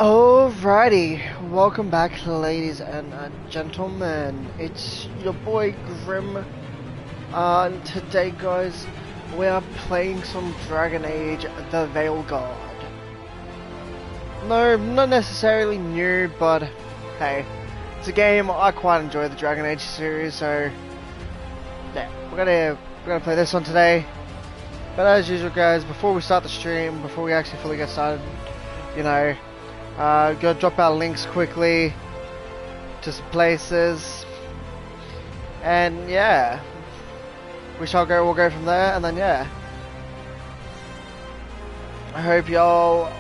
Alrighty, welcome back, ladies and gentlemen. It's your boy Grim. And today, guys, we are playing some Dragon Age The Veilguard. No, not necessarily new, but hey, it's a game I quite enjoy, the Dragon Age series. So yeah, we're gonna play this one today. But as usual, guys, before we start the stream, before we actually fully get started, you know. Go drop our links quickly to some places, and yeah, we'll go from there, and then yeah, I hope y'all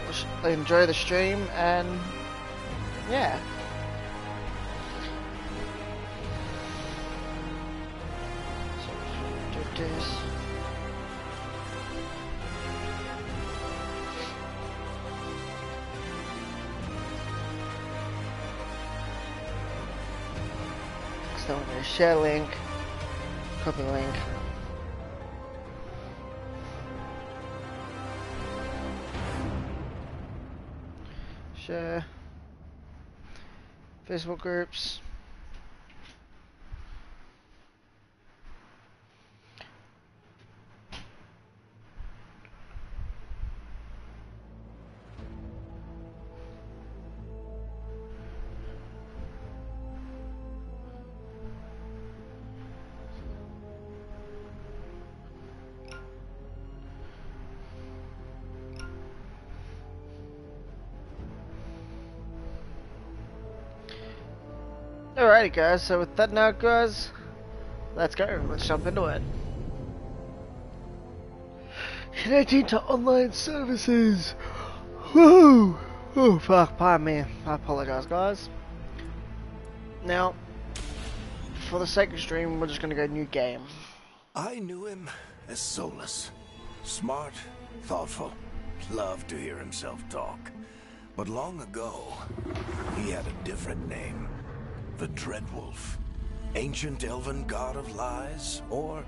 enjoy the stream, and yeah. So, do this. So I'm going to share link, copy link. Share. Facebook groups. Alrighty, guys, so with that now, guys, let's go. Let's jump into it. Connecting to online services. Whoa! Oh, fuck, pardon me. I apologize, guys. Now, for the sake of stream, we're just gonna go new game. I knew him as Solus. Smart, thoughtful, loved to hear himself talk. But long ago, he had a different name. The Dreadwolf. Ancient elven god of lies, or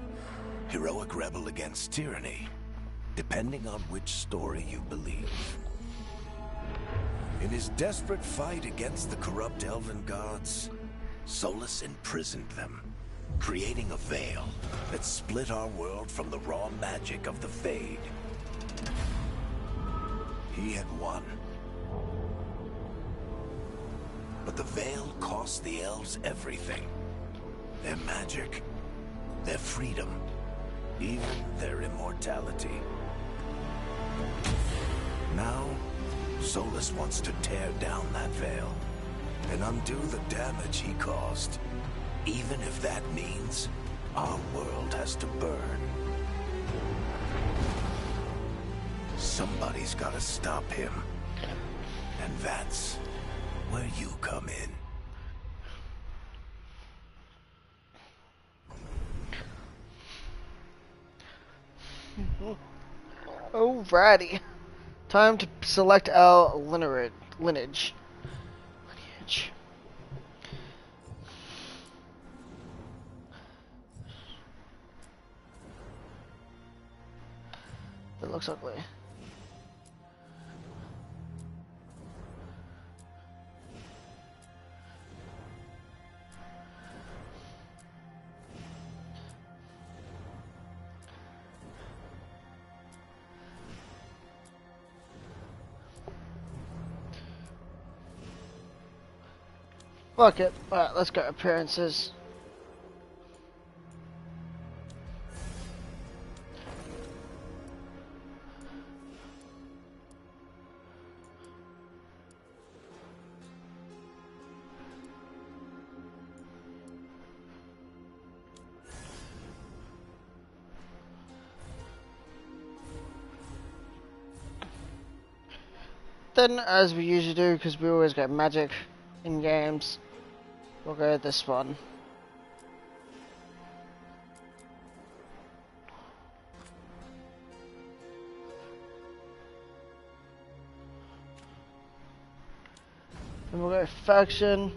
heroic rebel against tyranny, depending on which story you believe. In his desperate fight against the corrupt elven gods, Solus imprisoned them, creating a veil that split our world from the raw magic of the Fade. He had won. But the veil cost the elves everything. Their magic, their freedom, even their immortality. Now, Solus wants to tear down that veil and undo the damage he caused, even if that means our world has to burn. Somebody's gotta stop him, and that's where you come in. Alrighty. Time to select our lineage. That looks ugly. Fuck it. Alright, let's go appearances. Then, as we usually do, because we always get magic in games, we'll go with this one. And we'll go faction.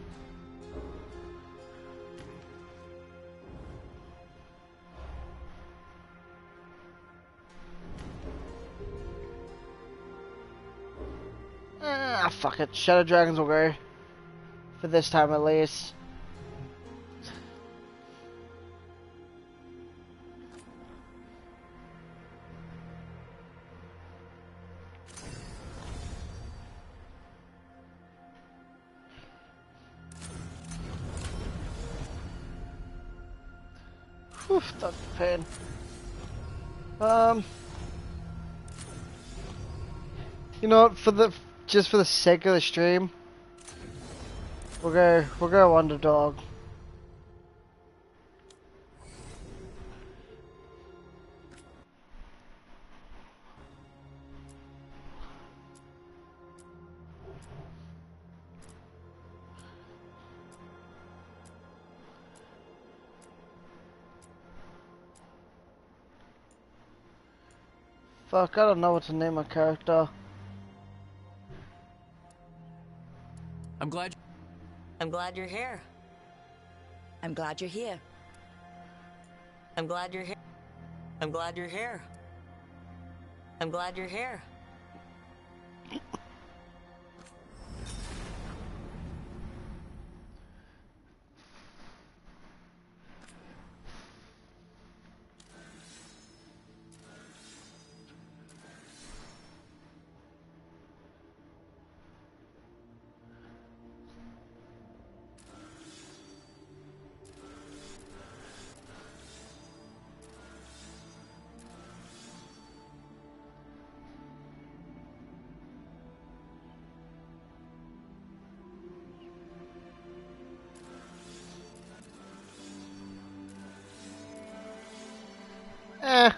Ah, fuck it. Shadow Dragons will go. For this time at least. Whew, that's pain. You know what? Just for the sake of the stream, we'll go underdog. Fuck, I don't know what to name my character. I'm glad you're here. I'm glad you're here. I'm glad you're here. I'm glad you're here. I'm glad you're here. Eh.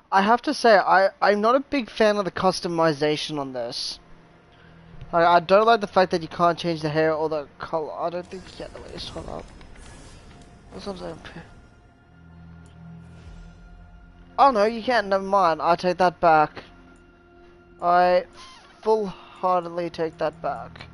I have to say, I'm not a big fan of the customization on this. I don't like the fact that you can't change the hair or the color. I don't think you can at least. Hold up. That's what I'm saying. Oh no, you can't. Never mind. I take that back. I full-heartedly take that back.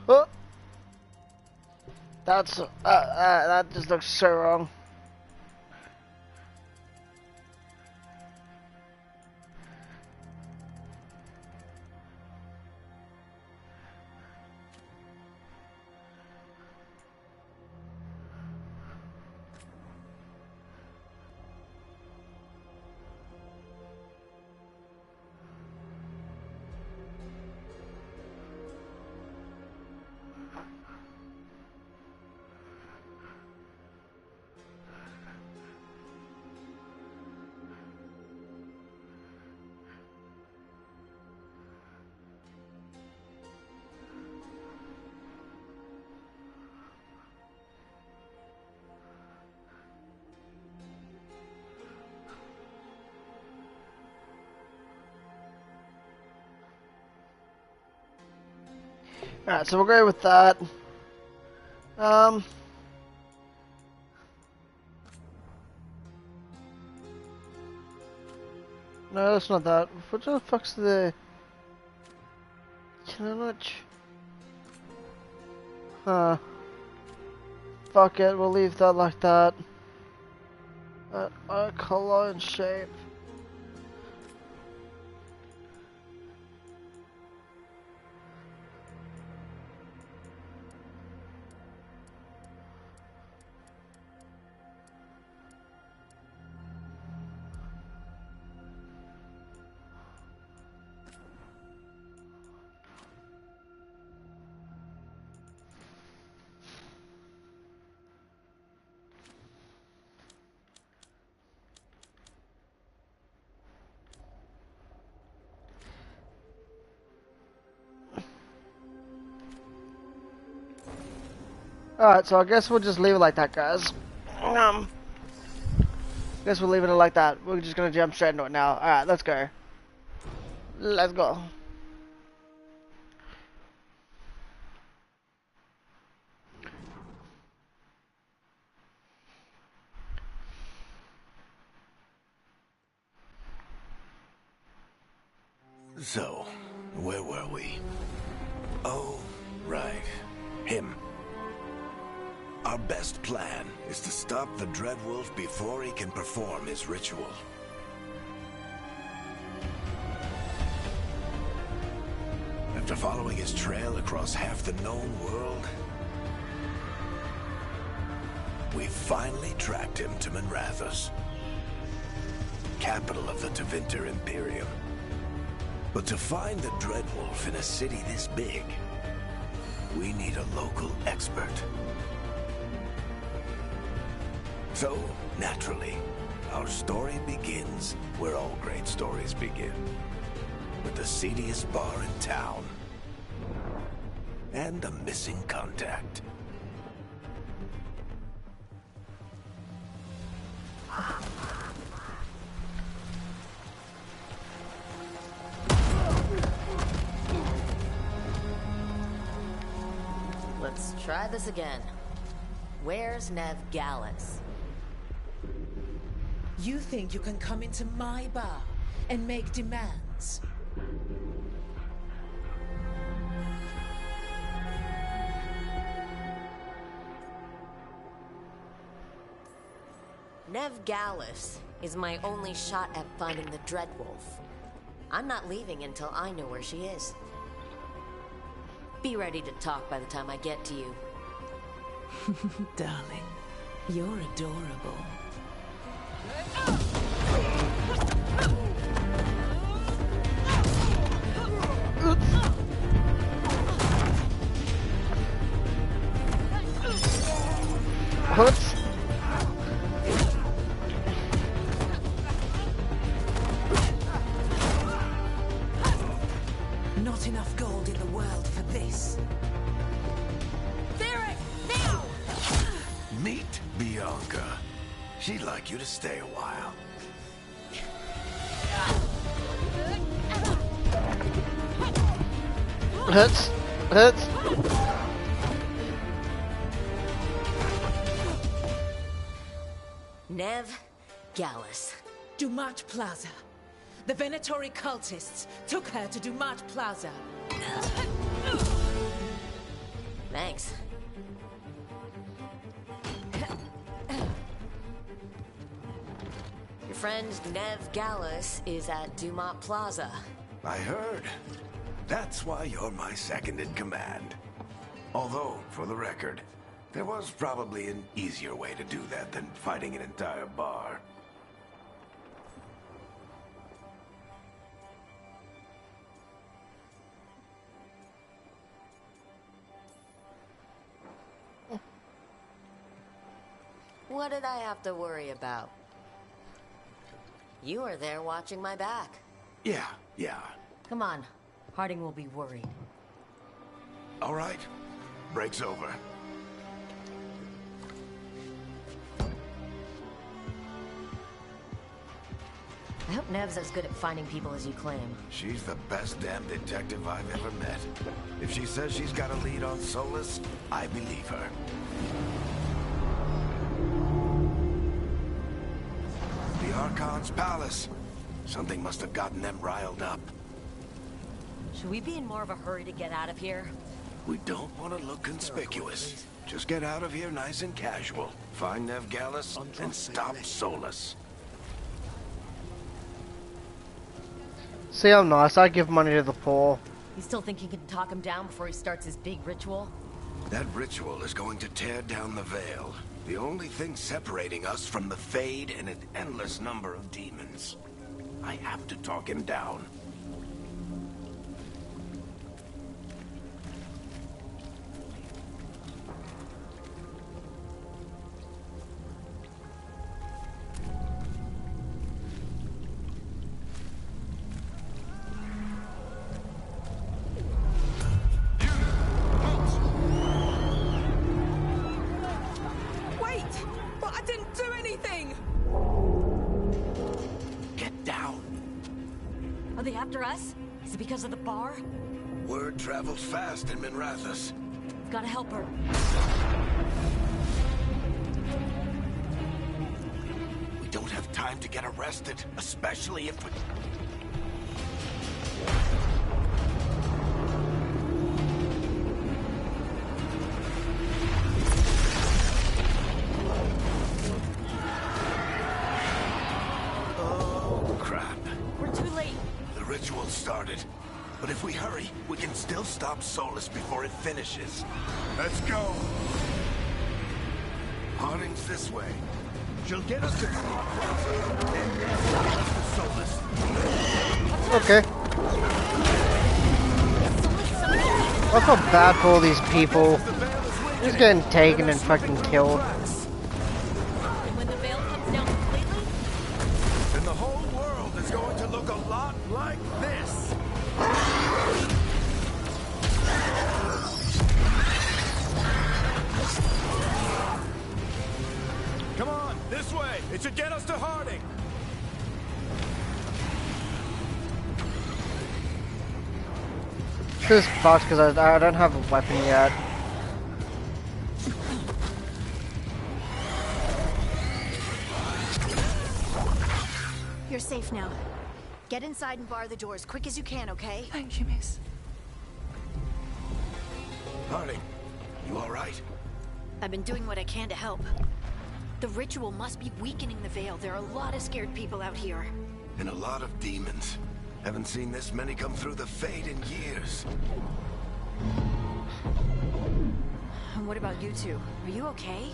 Huh. That just looks so wrong. Alright, so we'll go with that. No, that's not that. What the fuck's the... Can I not... Huh. Fuck it, we'll leave that like that. Color and shape. Alright, so I guess we'll just leave it like that, guys. Guess we're leaving it like that. We're just gonna jump straight into it now. Alright, let's go. Let's go. So, where were we? Oh, right. Him. Our best plan is to stop the Dreadwolf before he can perform his ritual. After following his trail across half the known world, we finally tracked him to Minrathous, capital of the Tevinter Imperium. But to find the Dreadwolf in a city this big, we need a local expert. So, naturally, our story begins where all great stories begin. With the seediest bar in town. And a missing contact. Let's try this again. Where's Nev Gallus? You think you can come into my bar and make demands? Nev Gallus is my only shot at finding the Dreadwolf. I'm not leaving until I know where she is. Be ready to talk by the time I get to you. Darling, you're adorable. Oops. Not enough gold in the world for this. Barrett, now! Meet Bianca. She'd like you to stay a while. Hurts. Hurts. Nev Gallus. Dumat Plaza. The Venatori cultists took her to Dumat Plaza. Thanks. Your friend Nev Gallus is at Dumat Plaza. I heard. That's why you're my second in command. Although, for the record, there was probably an easier way to do that than fighting an entire bar. What did I have to worry about? You were there watching my back. Yeah. Come on, Harding will be worried. All right. Break's over. I hope Nev's as good at finding people as you claim. She's the best damn detective I've ever met. If she says she's got a lead on Solus, I believe her. The Archon's palace. Something must have gotten them riled up. Should we be in more of a hurry to get out of here? We don't want to look conspicuous. Just get out of here nice and casual. Find Nev Gallus and stop Solus. See how nice I give money to the poor. You still think you can talk him down before he starts his big ritual? That ritual is going to tear down the veil. The only thing separating us from the Fade and an endless number of demons. I have to talk him down. after us? Is it because of the bar? Word travels fast in Minrathous. Gotta help her. We don't have time to get arrested, especially if we... Oh, crap. We're too late. The ritual started. But if we hurry, we can still stop Solus before it finishes. Let's go! Harding's this way. She'll get us to Dumont Plaza, and then get us to Solus. Okay. I feel bad for all these people. Just getting taken and fucking killed. And when the veil comes down completely? And the whole world is going to look a lot like this. Come on, this way. It should get us to Harding. This is fucked because I don't have a weapon yet. You're safe now. Get inside and bar the door as quick as you can, okay? Thank you, miss. Harding, you all right? I've been doing what I can to help. The ritual must be weakening the veil. There are a lot of scared people out here. And a lot of demons. Haven't seen this many come through the Fade in years. And what about you two? Are you okay?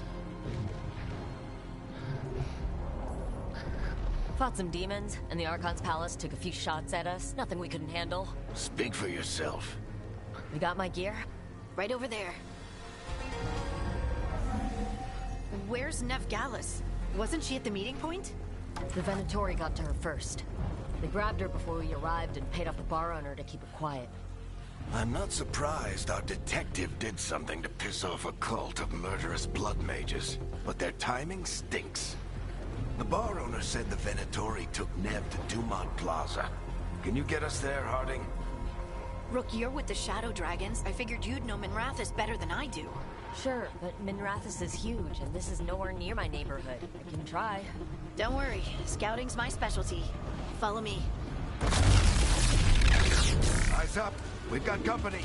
Fought some demons, and the Archon's palace took a few shots at us. Nothing we couldn't handle. Speak for yourself. You got my gear? Right over there. Where's Nev Gallus? Wasn't she at the meeting point? The Venatori got to her first. They grabbed her before we arrived and paid off the bar owner to keep her quiet. I'm not surprised our detective did something to piss off a cult of murderous blood mages, but their timing stinks. The bar owner said the Venatori took Nev to Dumont Plaza. Can you get us there, Harding? Rook, you're with the Shadow Dragons. I figured you'd know Minrathous better than I do. Sure, but Minrathous is huge, and this is nowhere near my neighborhood. I can try. Don't worry, scouting's my specialty. Follow me. Eyes up. We've got company.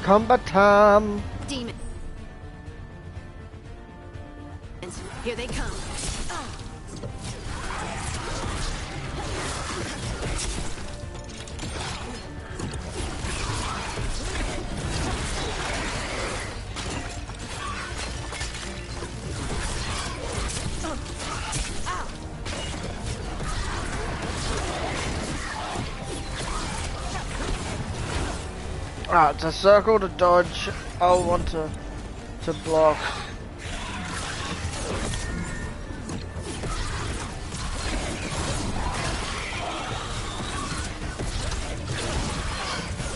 Combat time. Demons. Here they come. Alright, to circle to dodge, I'll want to block.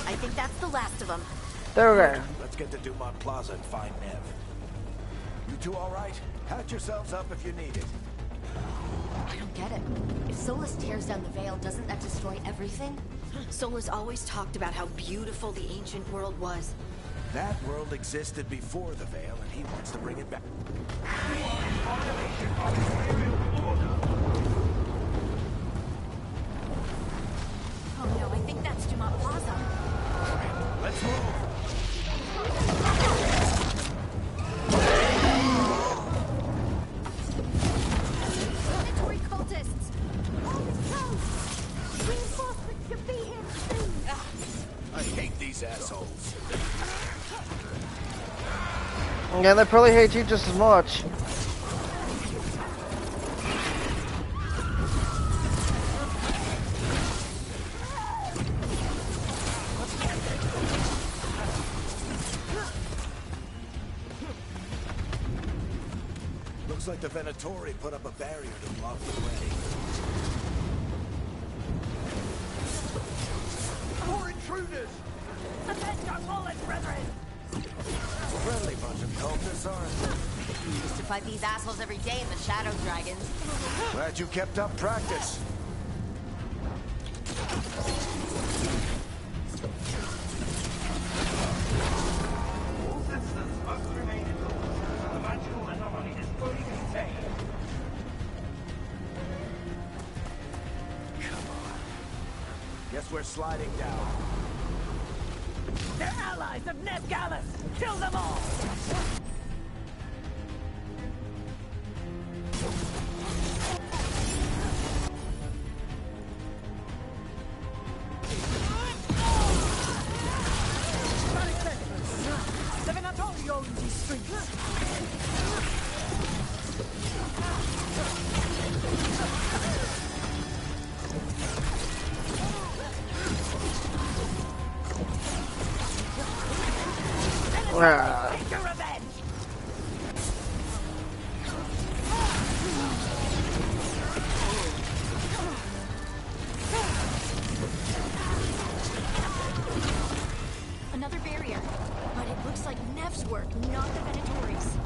I think that's the last of them. There we go. Let's get to Dumont Plaza and find Nev. You two all right? Patch yourselves up if you need it. I don't get it. If Solus tears down the veil, doesn't that destroy everything? Solus always talked about how beautiful the ancient world was. That world existed before the Veil, and he wants to bring it back. Oh no, I think that's Dumont Plaza. Let's move. Predatory cultists! Reinforcements should be here soon! I hate these assholes. Yeah, they probably hate you just as much. Looks like the Venatori put up a barrier to block the way. More intruders! Avenge our fallen brethren! Friendly bunch of cultists, aren't they? Used to fight these assholes every day in the Shadow Dragons. Glad you kept up practice. All citizens must remain indoors until the magical anomaly is fully contained. Come on. Guess we're sliding down. They're allies of Ned Gallus! Kill them all! The Venatori owns these streets. Take your revenge! Another barrier. But it looks like Nev's work, not the Venatori's.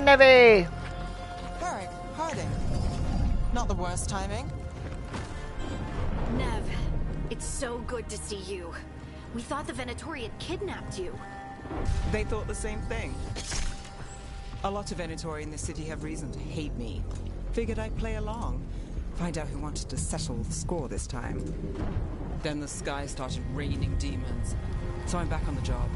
Nebby! Varric, Harding. Not the worst timing. Nev, it's so good to see you. We thought the Venatori had kidnapped you. They thought the same thing. A lot of Venatori in this city have reason to hate me. Figured I'd play along. Find out who wanted to settle the score this time. Then the sky started raining demons. So I'm back on the job.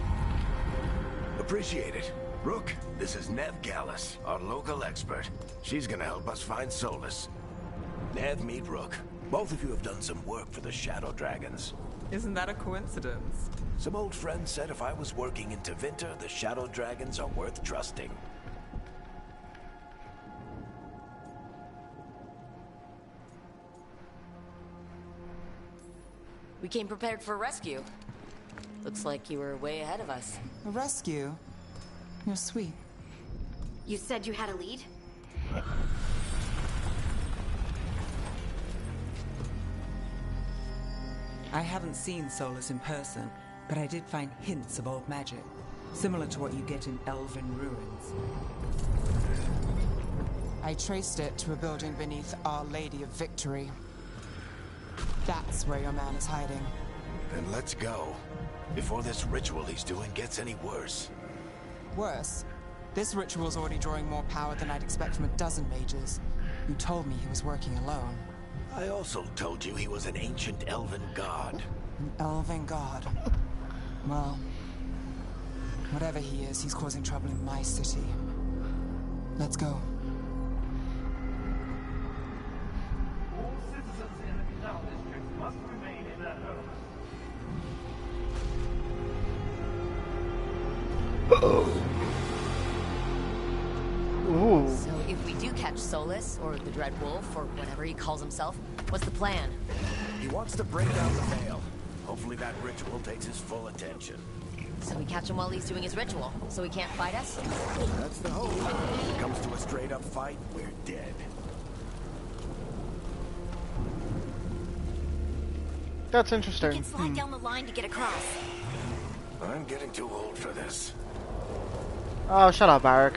Appreciate it. Rook, this is Nev Gallus, our local expert. She's gonna help us find Solus. Nev, meet Rook. Both of you have done some work for the Shadow Dragons. Isn't that a coincidence? Some old friends said if I was working in Tevinter, the Shadow Dragons are worth trusting. We came prepared for a rescue. Looks like you were way ahead of us. A rescue? You're sweet. You said you had a lead? I haven't seen Solus in person, but I did find hints of old magic, similar to what you get in elven ruins. I traced it to a building beneath Our Lady of Victory. That's where your man is hiding. Then let's go. Before this ritual he's doing gets any worse. Worse, this ritual's already drawing more power than I'd expect from a dozen mages. You told me he was working alone. I also told you he was an ancient elven god. An elven god. Well, whatever he is, he's causing trouble in my city. Let's go. All citizens in the Canal District must remain in their homes. Ooh. So if we do catch Solus, or the Dread Wolf, or whatever he calls himself, what's the plan? He wants to break down the veil. Hopefully that ritual takes his full attention. So we catch him while he's doing his ritual, so he can't fight us? That's the hope. If it comes to a straight-up fight, we're dead. That's We interesting. can slide down the line to get across. I'm getting too old for this. Oh, shut up, Varric.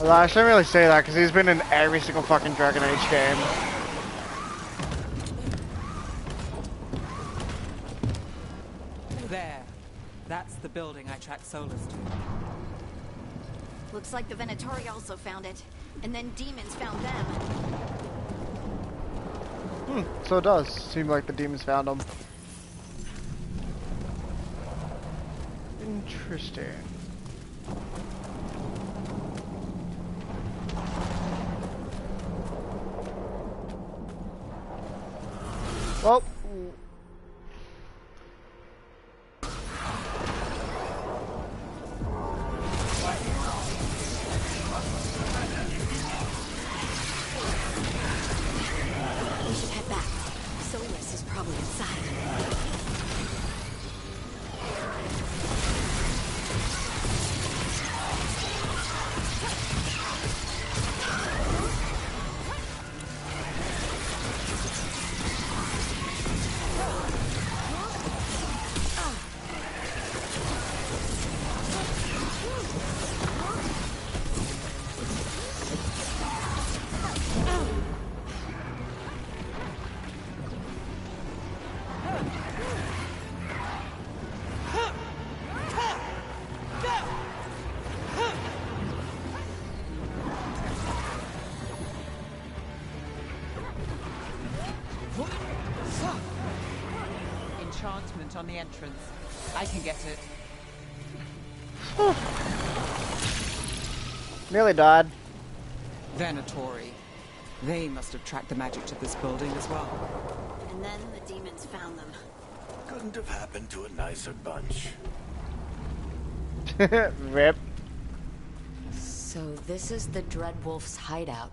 Well, I shouldn't really say that, because he's been in every single fucking Dragon Age game. There. That's the building I tracked Solus to. Looks like the Venatori also found it. And then demons found them. So it does seem like the demons found him. Interesting. Well. We should head back. Solus is probably inside. light on the entrance. I can get it. Nearly died. Venatori. They must have tracked the magic to this building as well. And then the demons found them. Couldn't have happened to a nicer bunch. Rip. So this is the Dreadwolf's hideout.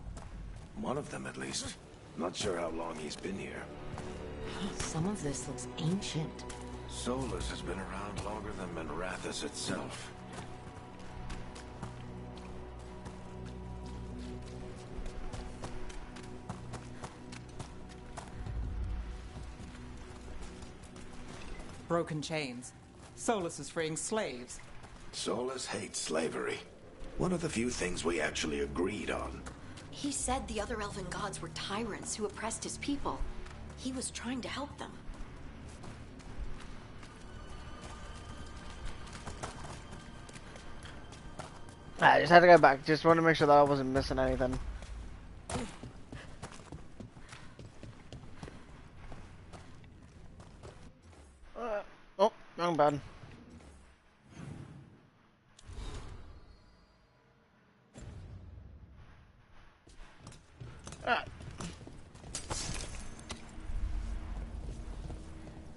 One of them, at least. Not sure how long he's been here. Some of this looks ancient. Solus has been around longer than Manrathus itself. Broken chains. Solus is freeing slaves. Solus hates slavery. One of the few things we actually agreed on. He said the other elven gods were tyrants who oppressed his people. He was trying to help them. I just had to go back. Just wanted to make sure that I wasn't missing anything. Oh, wrong button.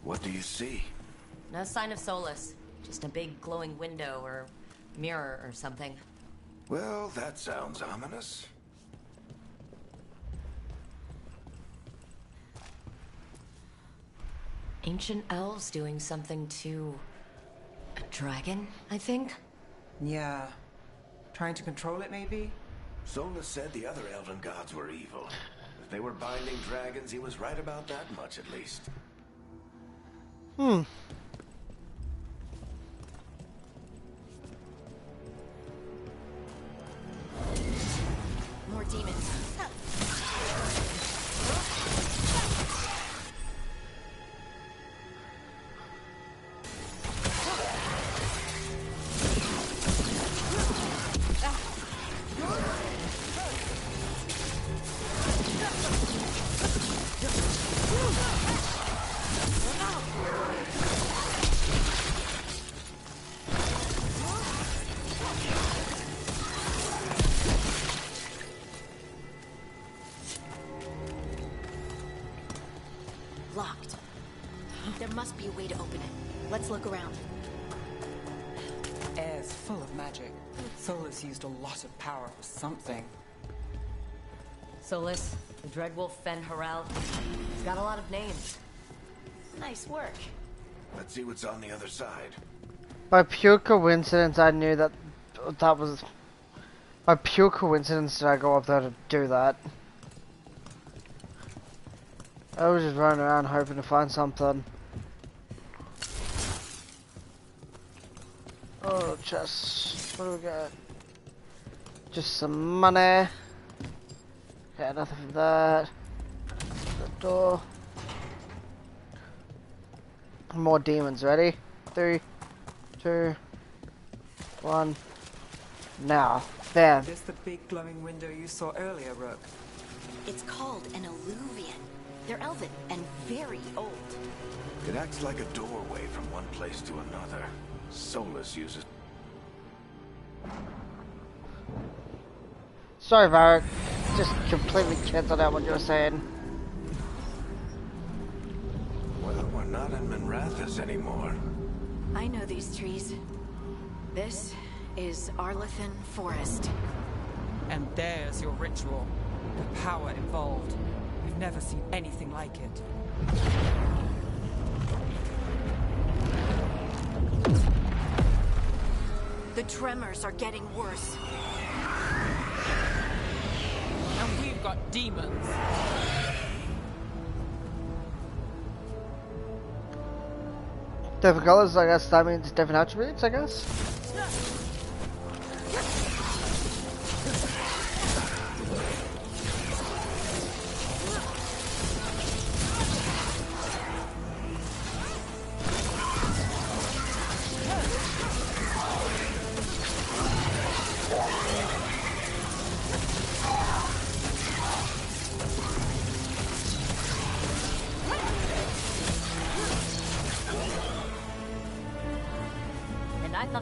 What do you see? No sign of Solus. Just a big glowing window or mirror or something. Well, that sounds ominous. Ancient elves doing something to a dragon, I think? Yeah. Trying to control it, maybe? Solus said the other elven gods were evil. If they were binding dragons, he was right about that much, at least. More demons. Locked. There must be a way to open it. Let's look around. Air's full of magic. Solus used a lot of power for something. Solus, the Dreadwolf Fen Harel. He's got a lot of names. Nice work. Let's see what's on the other side. By pure coincidence, I knew that was... By pure coincidence did I go up there to do that. I was just running around hoping to find something. Oh, chest. What do we got? Just some money. Okay, nothing from that. The door. More demons, ready? 3, 2, 1. Now. Bam. Is this the big glowing window you saw earlier, Rook? It's called an alluvian. They're elven and very old. It acts like a doorway from one place to another. Solus uses... Sorry, Varric. Just completely canceled out what you were saying. Well, we're not in Manrathus anymore. I know these trees. This is Arlethan Forest. And there's your ritual. The power involved. We've never seen anything like it. The tremors are getting worse. And we've got demons. Different colors, I guess that means different attributes, I guess.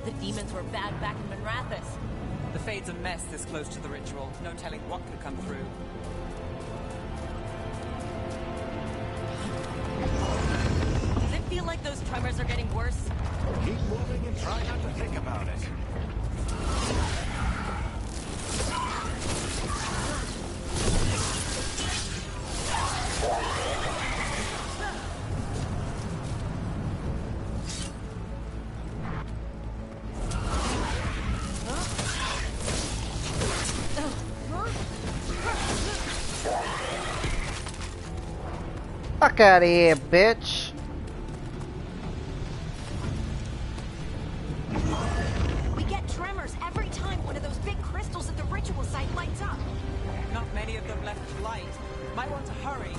thought the demons were bad back in Manrathus. The Fade's a mess this close to the ritual. No telling what could come through. Does it feel like those tremors are getting worse? Keep moving and try not to think about it. Fuck out of here, bitch. We get tremors every time one of those big crystals at the ritual site lights up. Not many of them left to light. Might want to hurry.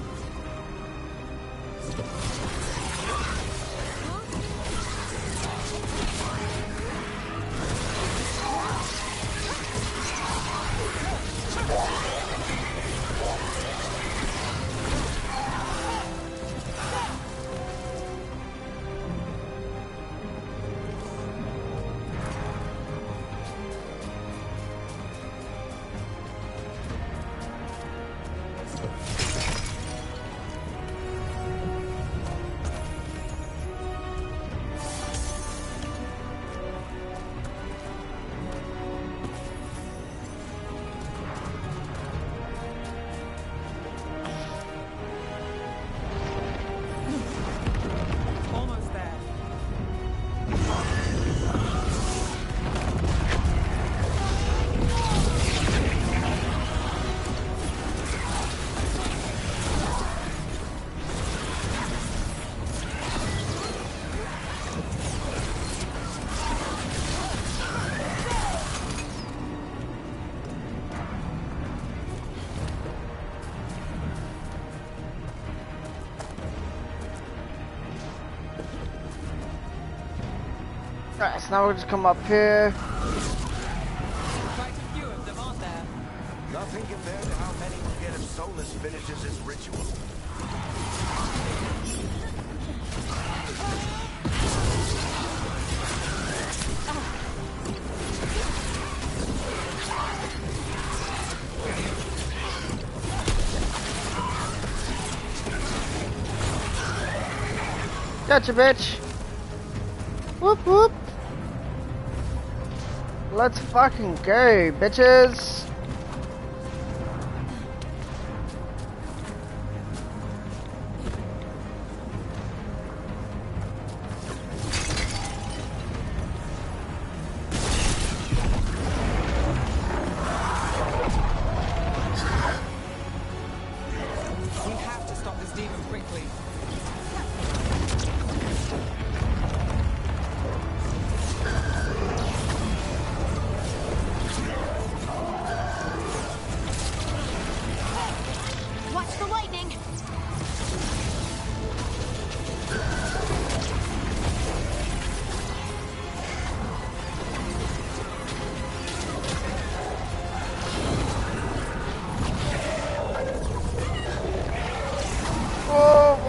Almost there. Alright, so now we'll just come up here. Quite a few of them, aren't there? Nothing compared to how many will get if Solus finishes his ritual. Gotcha, bitch. Whoop whoop. Let's fucking go, bitches. We have to stop this demon quickly. Watch the lightning! Oh,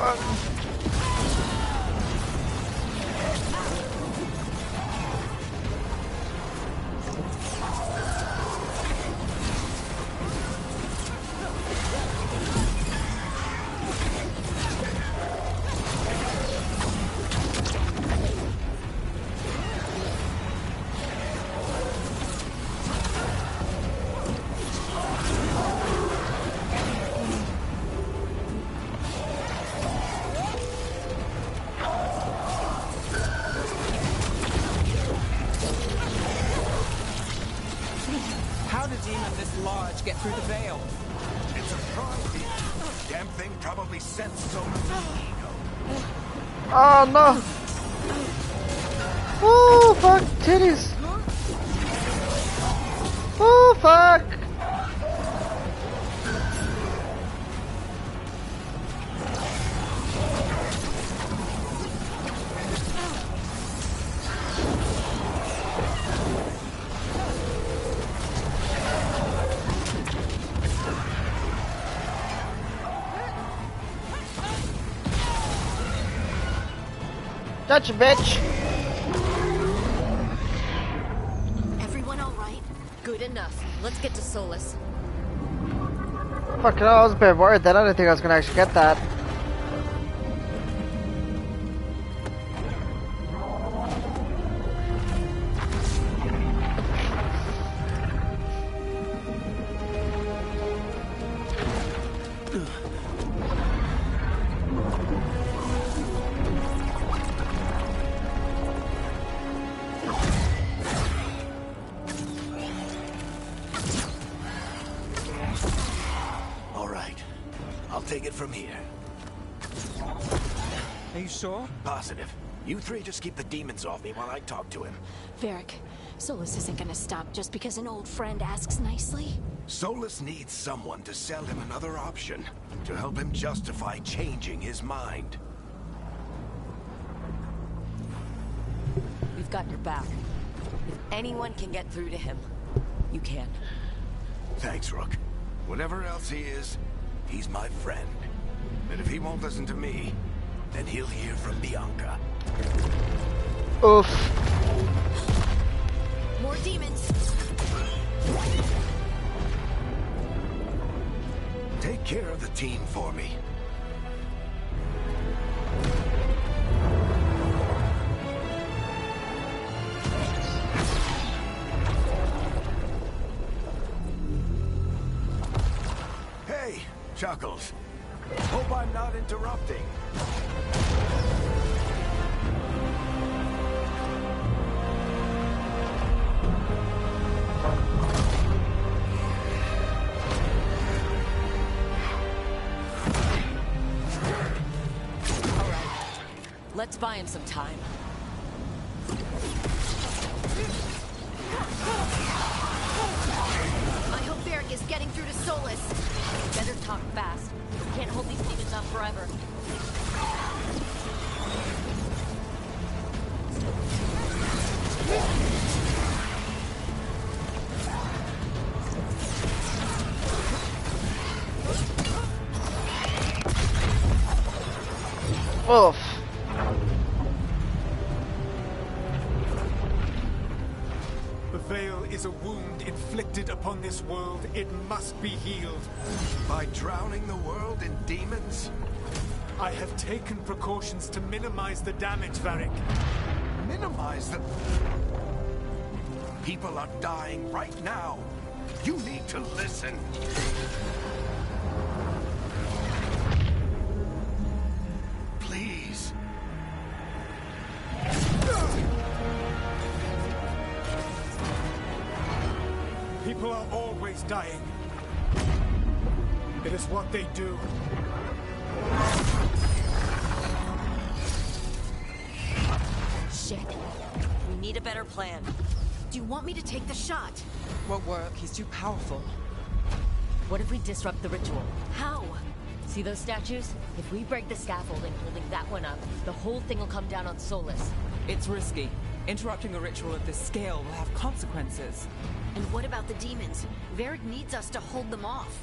How did demon this large get through the veil? It's a pride. Damn thing probably sensed Solus' ego. oh no. Oh, fuck, titties. Oh, fuck. Gotcha, bitch. Good enough. Let's get to Solus. Fuck, I was a bit worried then. I didn't think I was gonna actually get that. Take it from here. Are you sure? Positive. You three just keep the demons off me while I talk to him. Varric, Solus isn't gonna stop just because an old friend asks nicely. Solus needs someone to sell him another option, to help him justify changing his mind. We've got your back. If anyone can get through to him, you can. Thanks, Rook. Whatever else he is, he's my friend. And if he won't listen to me, then he'll hear from Bianca. Oof. More demons! Take care of the team for me. Hey, Chuckles. Hope I'm not interrupting. Let's buy him some time. I hope Varric is getting through to Solus. Better talk fast. We can't hold these demons off forever. Oof. The veil is a wound inflicted upon this world. It must be healed. By drowning the world in demons? I have taken precautions to minimize the damage, Varric. Minimize the... People are dying right now. You need to listen. Please. People are always dying. It is what they do. Shit. We need a better plan. Do you want me to take the shot? Won't work. He's too powerful. What if we disrupt the ritual? How? See those statues? If we break the scaffolding holding that one up, the whole thing will come down on Solus. It's risky. Interrupting a ritual of this scale will have consequences. And what about the demons? Varric needs us to hold them off.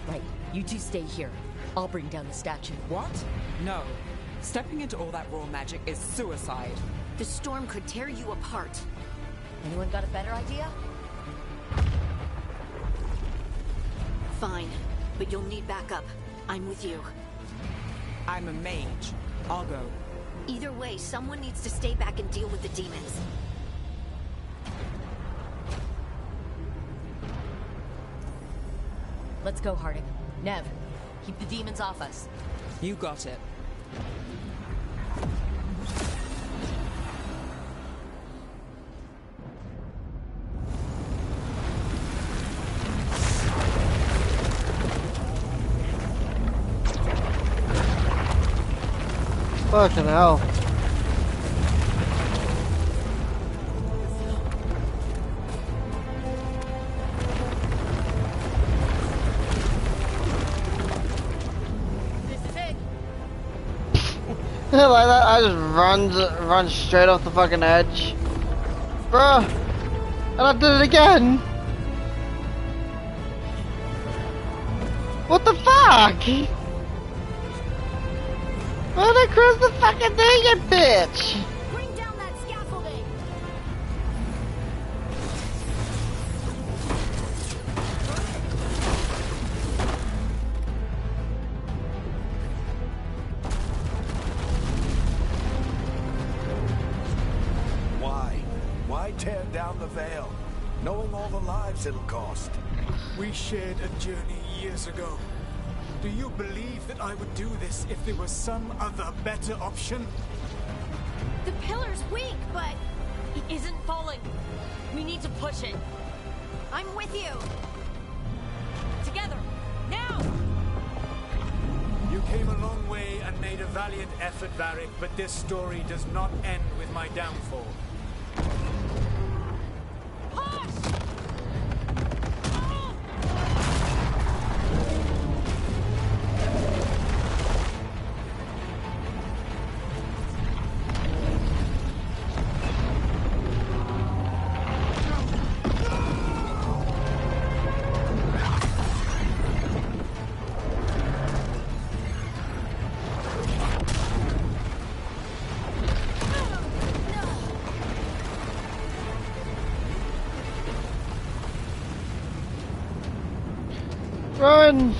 Right. You two stay here. I'll bring down the statue. What? No. Stepping into all that raw magic is suicide. The storm could tear you apart. Anyone got a better idea? Fine, but you'll need backup. I'm with you. I'm a mage. I'll go. Either way, someone needs to stay back and deal with the demons. Let's go, Harding. Nev, keep the demons off us. You got it. Fucking hell. This is it. Like that, I just run straight off the fucking edge. Bruh. And I did it again. What the fuck? Why did I cross the fucking thing, you bitch? Bring down that scaffolding! the lives it'll cost. We shared a journey years ago. Do you believe that I would do this if there was some other better option? The pillar's weak, but It isn't falling. We need to push it. I'm with you. Together. Now! You came a long way and made a valiant effort, Varric, but this story does not end with my downfall. Push! Run!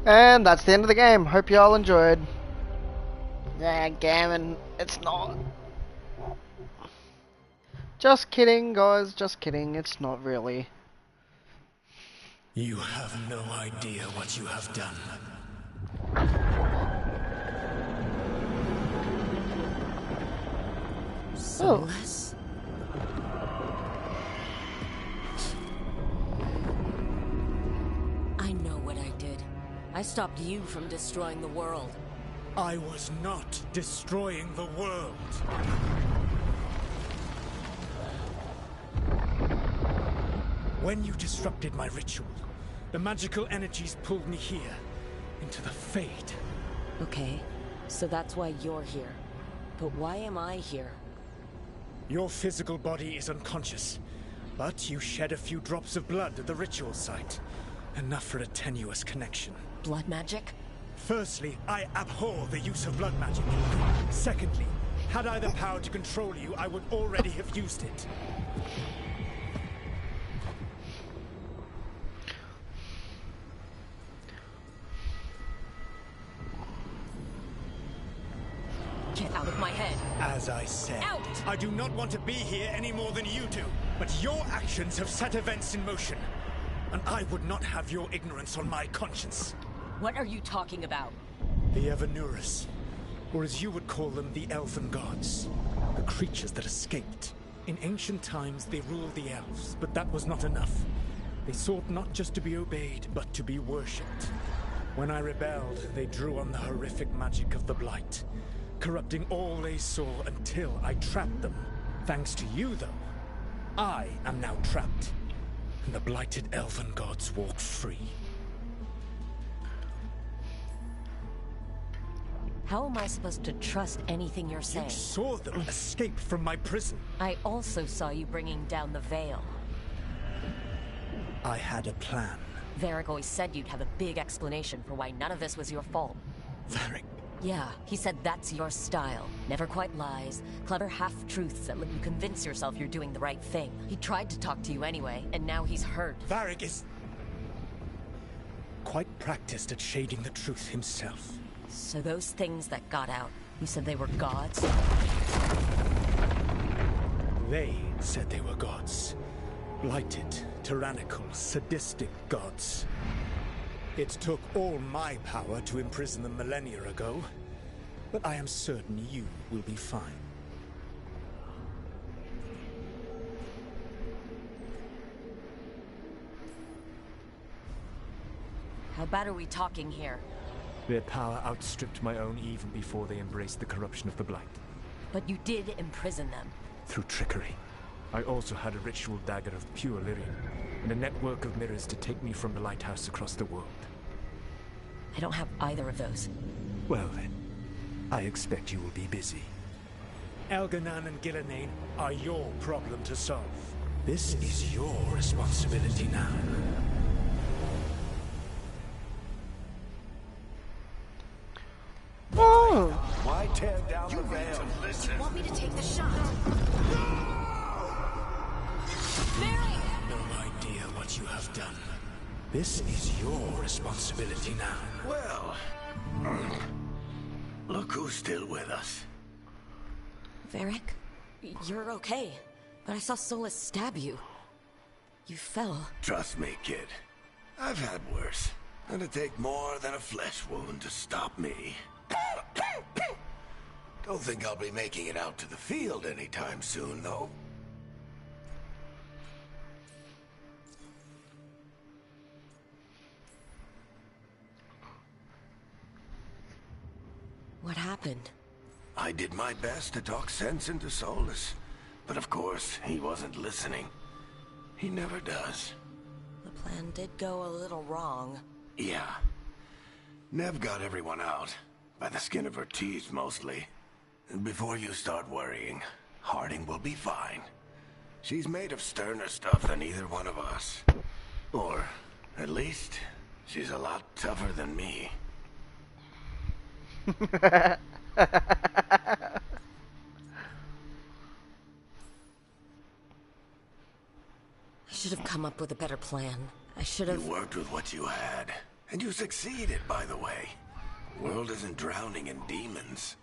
And that's the end of the game. Hope you all enjoyed. Yeah, gammon. It's not. Just kidding, guys. Just kidding. It's not really. You have no idea what you have done. Soulless? I know what I did. I stopped you from destroying the world. I was not destroying the world. When you disrupted my ritual, the magical energies pulled me here, into the Fade. Okay, so that's why you're here. But why am I here? Your physical body is unconscious, but you shed a few drops of blood at the ritual site. Enough for a tenuous connection. Blood magic? Firstly, I abhor the use of blood magic. Secondly, had I the power to control you, I would already have used it. Get out of my head. As I said, Out! I do not want to be here any more than you do. But your actions have set events in motion. And I would not have your ignorance on my conscience. What are you talking about? The Evanurus, or as you would call them, the Elven Gods. The creatures that escaped. In ancient times, they ruled the elves, but that was not enough. They sought not just to be obeyed, but to be worshipped. When I rebelled, they drew on the horrific magic of the Blight, corrupting all they saw until I trapped them. Thanks to you, though, I am now trapped, and the blighted Elven Gods walk free. How am I supposed to trust anything you're saying? You saw them escape from my prison. I also saw you bringing down the veil. I had a plan. Varric always said you'd have a big explanation for why none of this was your fault. Varric, Yeah, he said that's your style. Never quite lies. Clever half-truths that let you convince yourself you're doing the right thing. He tried to talk to you anyway, and now he's hurt. Varric is quite practiced at shading the truth himself. So those things that got out, you said they were gods? They said they were gods. Blighted, tyrannical, sadistic gods. It took all my power to imprison them millennia ago, but I am certain you will be fine. How bad are we talking here? Their power outstripped my own even before they embraced the corruption of the Blight. But you did imprison them. Through trickery. I also had a ritual dagger of pure lyrium, and a network of mirrors to take me from the lighthouse across the world. I don't have either of those. Well then, I expect you will be busy. Elganan and Gillenane are your problem to solve. This is your responsibility now. Oh! Why tear down the veil? You want me to take the shot? No idea what you have done. This is your responsibility now. Well, look who's still with us. Varric, you're okay. But I saw Solus stab you. You fell. Trust me, kid. I've had worse. It'd take more than a flesh wound to stop me. Don't think I'll be making it out to the field anytime soon, though. What happened? I did my best to talk sense into Solus, but of course, he wasn't listening. He never does. The plan did go a little wrong. Yeah. Nev got everyone out. By the skin of her teeth, mostly. And before you start worrying, Harding will be fine. She's made of sterner stuff than either one of us. Or, at least, she's a lot tougher than me. I should have come up with a better plan. I should have... You worked with what you had. And you succeeded, by the way. The world isn't drowning in demons.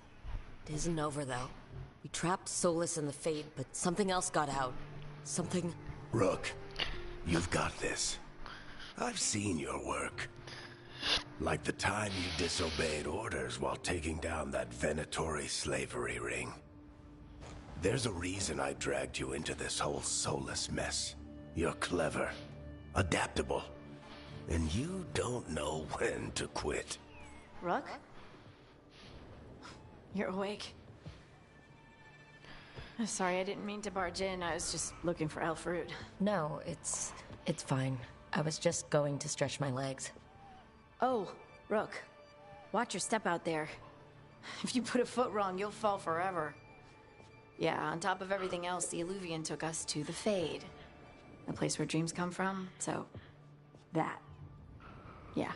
It isn't over, though. We trapped Solus and the Fade, but something else got out. Something... Rook, you've got this. I've seen your work. Like the time you disobeyed orders while taking down that Venatori slavery ring. There's a reason I dragged you into this whole Solus mess. You're clever, adaptable, and you don't know when to quit. Rook? You're awake. Sorry, I didn't mean to barge in. I was just looking for Elfroot. No, it's fine. I was just going to stretch my legs. Oh, Rook. Watch your step out there. If you put a foot wrong, you'll fall forever. Yeah, on top of everything else, the Illuvian took us to the Fade. The place where dreams come from, so... that. Yeah.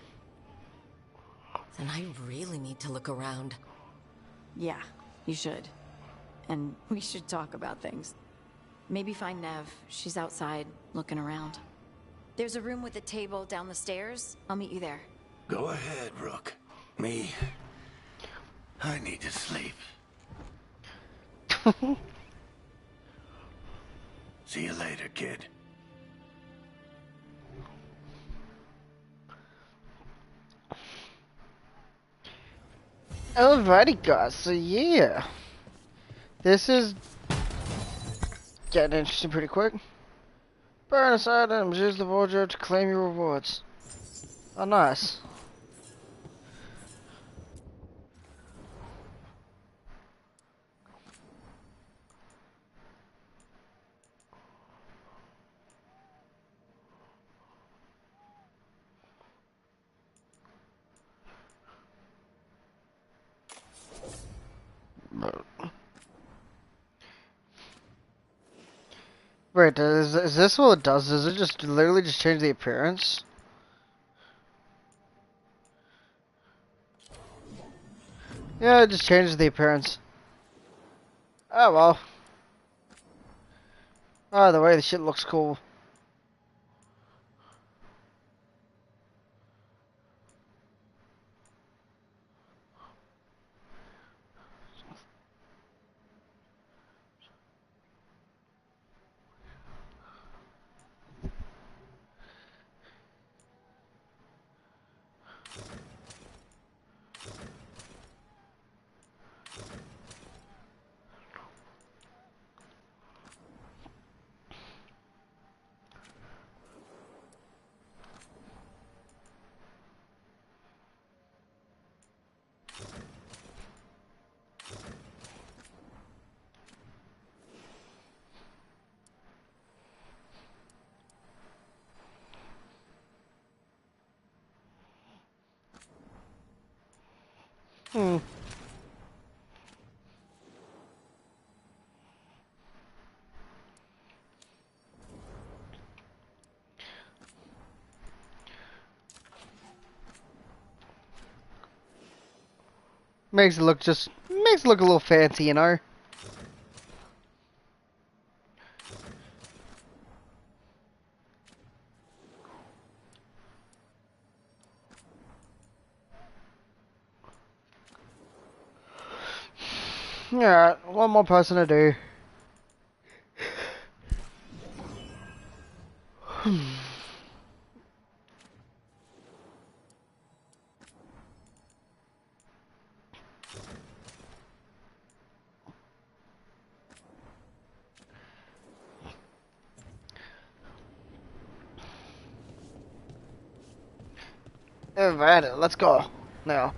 Then I really need to look around. Yeah, you should. And we should talk about things. Maybe find Nev. She's outside, looking around. There's a room with a table down the stairs. I'll meet you there. Go ahead, Rook. Me... I need to sleep. See you later, kid. Alrighty guys, so yeah. This is getting interesting pretty quick. Burn aside items, use the wardrobe to claim your rewards. Oh nice. Wait, is this what it does? Does it just literally just change the appearance? Yeah, it just changes the appearance. Oh well. Either way, the shit looks cool. Hmm. Makes it look a little fancy, you know. Alright, one more person to do. Alright, let's go. Now.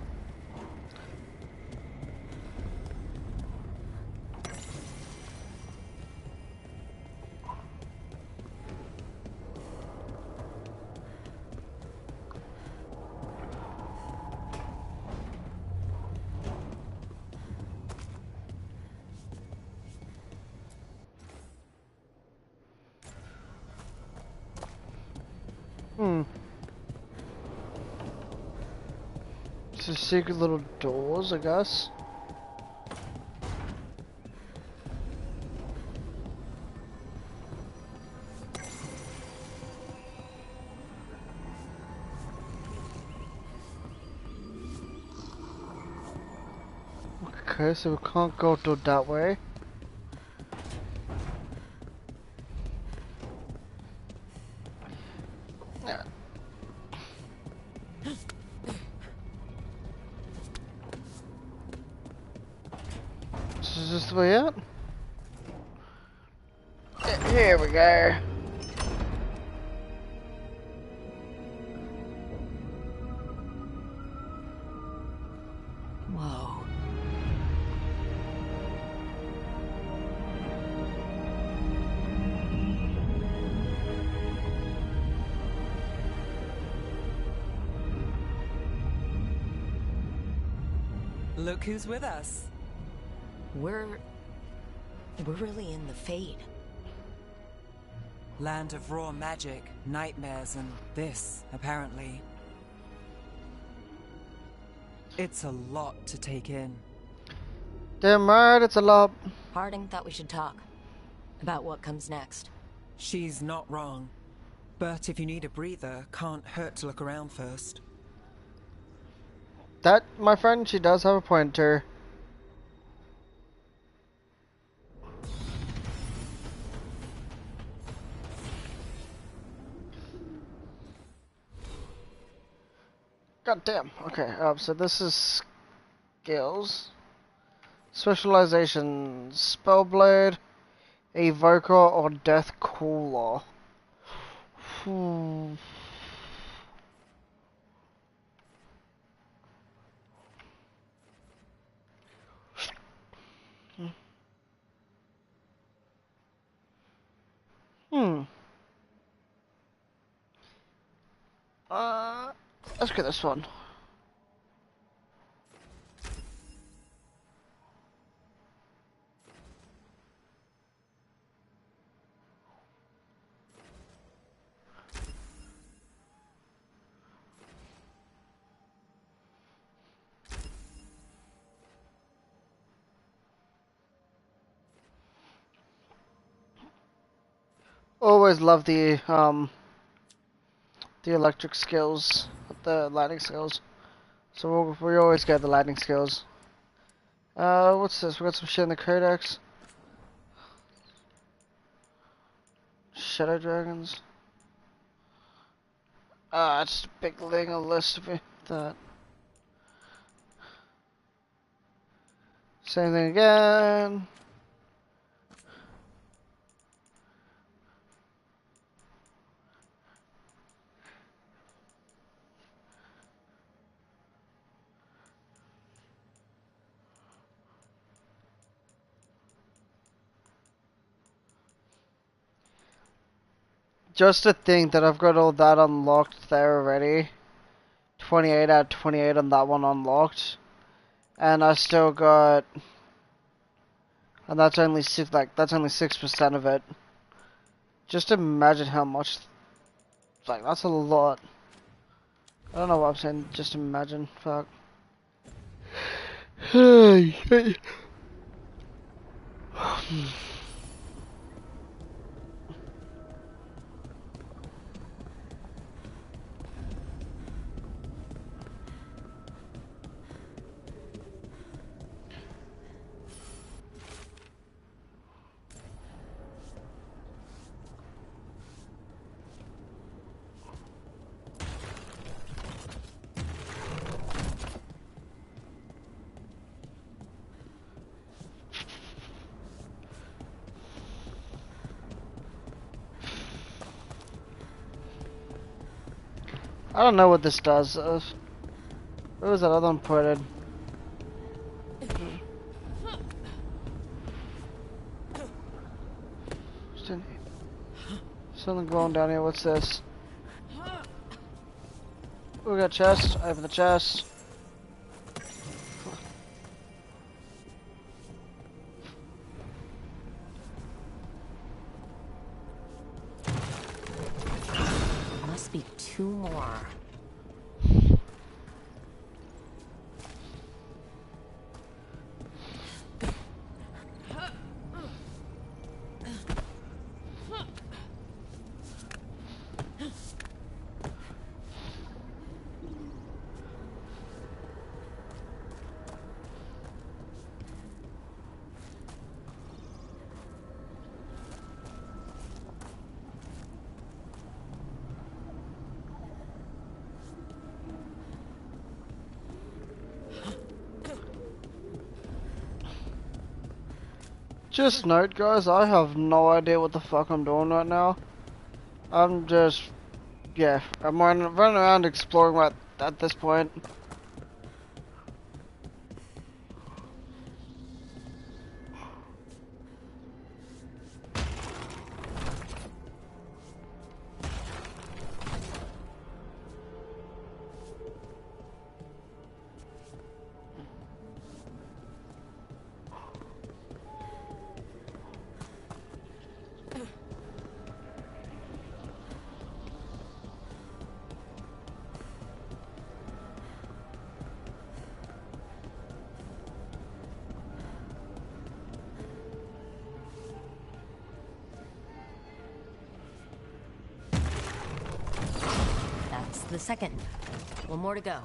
This is secret little doors, I guess. Okay, so we can't go to that way. Yeah. So is this the way out? Here we go. Whoa. Look who's with us. We're really in the Fade. Land of raw magic, nightmares, and this, apparently. It's a lot to take in. Damn right, it's a lot. Harding thought we should talk about what comes next. She's not wrong. But if you need a breather, can't hurt to look around first. That, my friend, she does have a pointer. God damn. Okay, so this is skills. Specialization, Spellblade, Evoker, or Death Cooler. Hmm. Let's get this one. always love the electric skills, the lightning skills. So we always get the lightning skills. What's this? We got some shit in the codex. Shadow dragons. It's a big thing on the list of that. Same thing again. Just to think that I've got all that unlocked there already. 28 out of 28 on that one unlocked. And I still got... And that's only 6% of it. Just imagine how much... Like, that's a lot. I don't know what I'm saying, just imagine. Fuck. I don't know what this does. Where was that other one pointed? Something glowing down here. What's this? We got a chest. Open the chest. There must be 2 more. Just note, guys, I have no idea what the fuck I'm doing right now. I'm just, yeah, I'm running around exploring right at this point. The second. 1 more to go.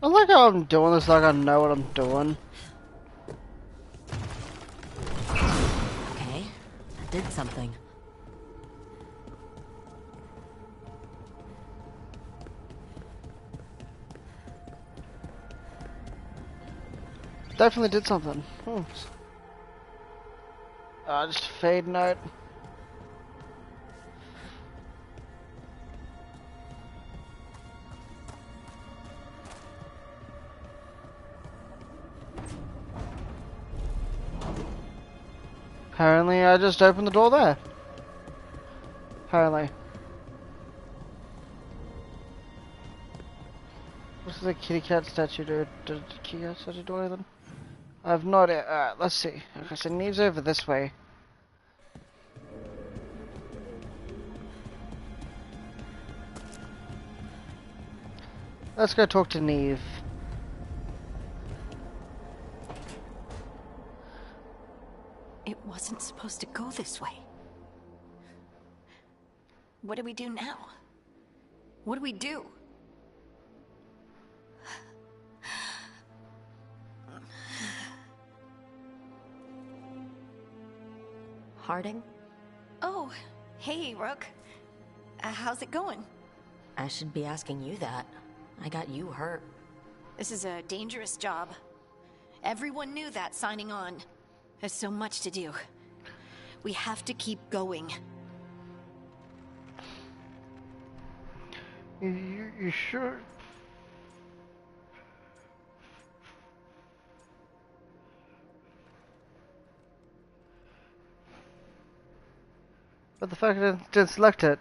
I like how I'm doing this like I know what I'm doing. Okay, that did something. Definitely did something. Just fade note. Apparently I just opened the door there. Apparently. What's the kitty cat statue do? Did the kitty cat statue do anything? I have no idea. Alright, let's see. Okay, so Neve's over this way. Let's go talk to Neve. It wasn't supposed to go this way. What do we do now? What do we do? Harding? Oh, hey, Rook. How's it going? I should be asking you that. I got you hurt. This is a dangerous job. Everyone knew that signing on. There's so much to do. We have to keep going. You sure? What the fuck didn't select it?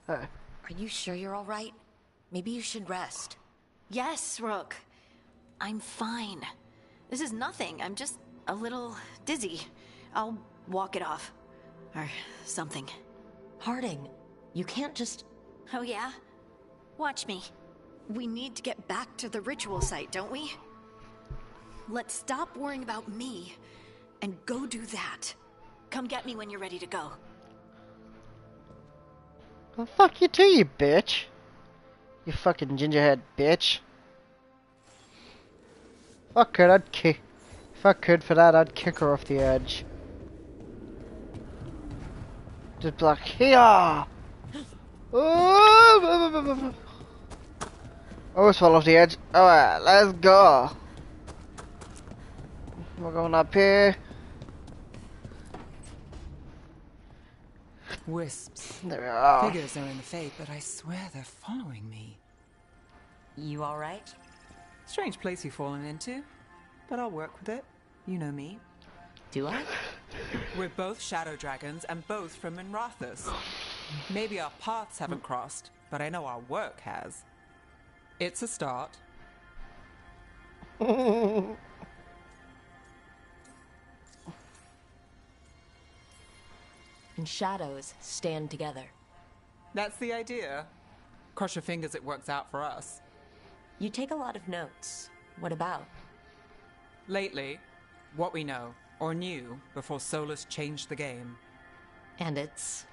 Are you sure you're all right? Maybe you should rest. Yes, Rook. I'm fine. This is nothing. I'm just a little dizzy. I'll walk it off. Or something. Harding, you can't just... Oh yeah? Watch me. We need to get back to the ritual site, don't we? Let's stop worrying about me and go do that. Come get me when you're ready to go. Well, fuck you too, you bitch. You fucking gingerhead bitch. Fuck her, I'd kick. If I could for that, I'd kick her off the edge. Just be like, here! Always fall off the edge. Alright, let's go. We're going up here. Wisps. There we are. Figures are in the Fade, but I swear they're following me. You all right? Strange place you've fallen into, but I'll work with it. You know me. Do I? We're both shadow dragons and both from Minrathous. Maybe our paths haven't crossed, but I know our work has. It's a start. And shadows stand together. That's the idea. Cross your fingers it works out for us. You take a lot of notes. What about? Lately, what we know, or knew, before Solus changed the game. And it's...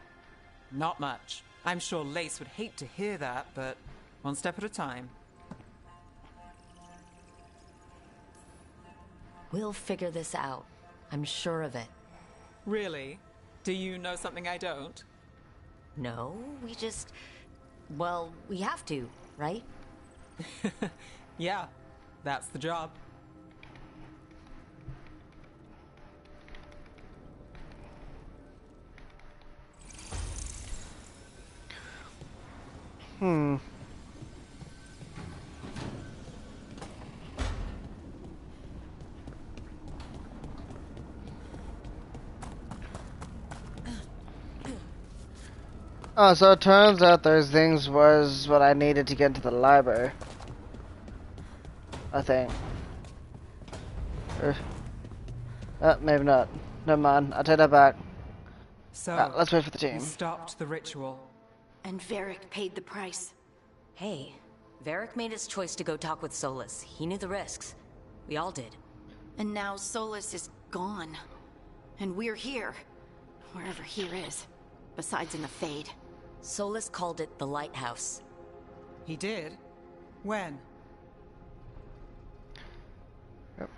Not much. I'm sure Lace would hate to hear that, but one step at a time. We'll figure this out. I'm sure of it. Really? Do you know something I don't? No, we just... Well, we have to, right? Yeah, that's the job. Oh, so it turns out those things was what I needed to get into the library. I think. Maybe not. Never mind. I'll take that back. So, let's wait for the team. we stopped the ritual. And Varric paid the price. Hey, Varric made his choice to go talk with Solus. He knew the risks. We all did. And now Solus is gone. And we're here. Wherever here is. Besides in the Fade. Solus called it the Lighthouse. He did? When? Yep.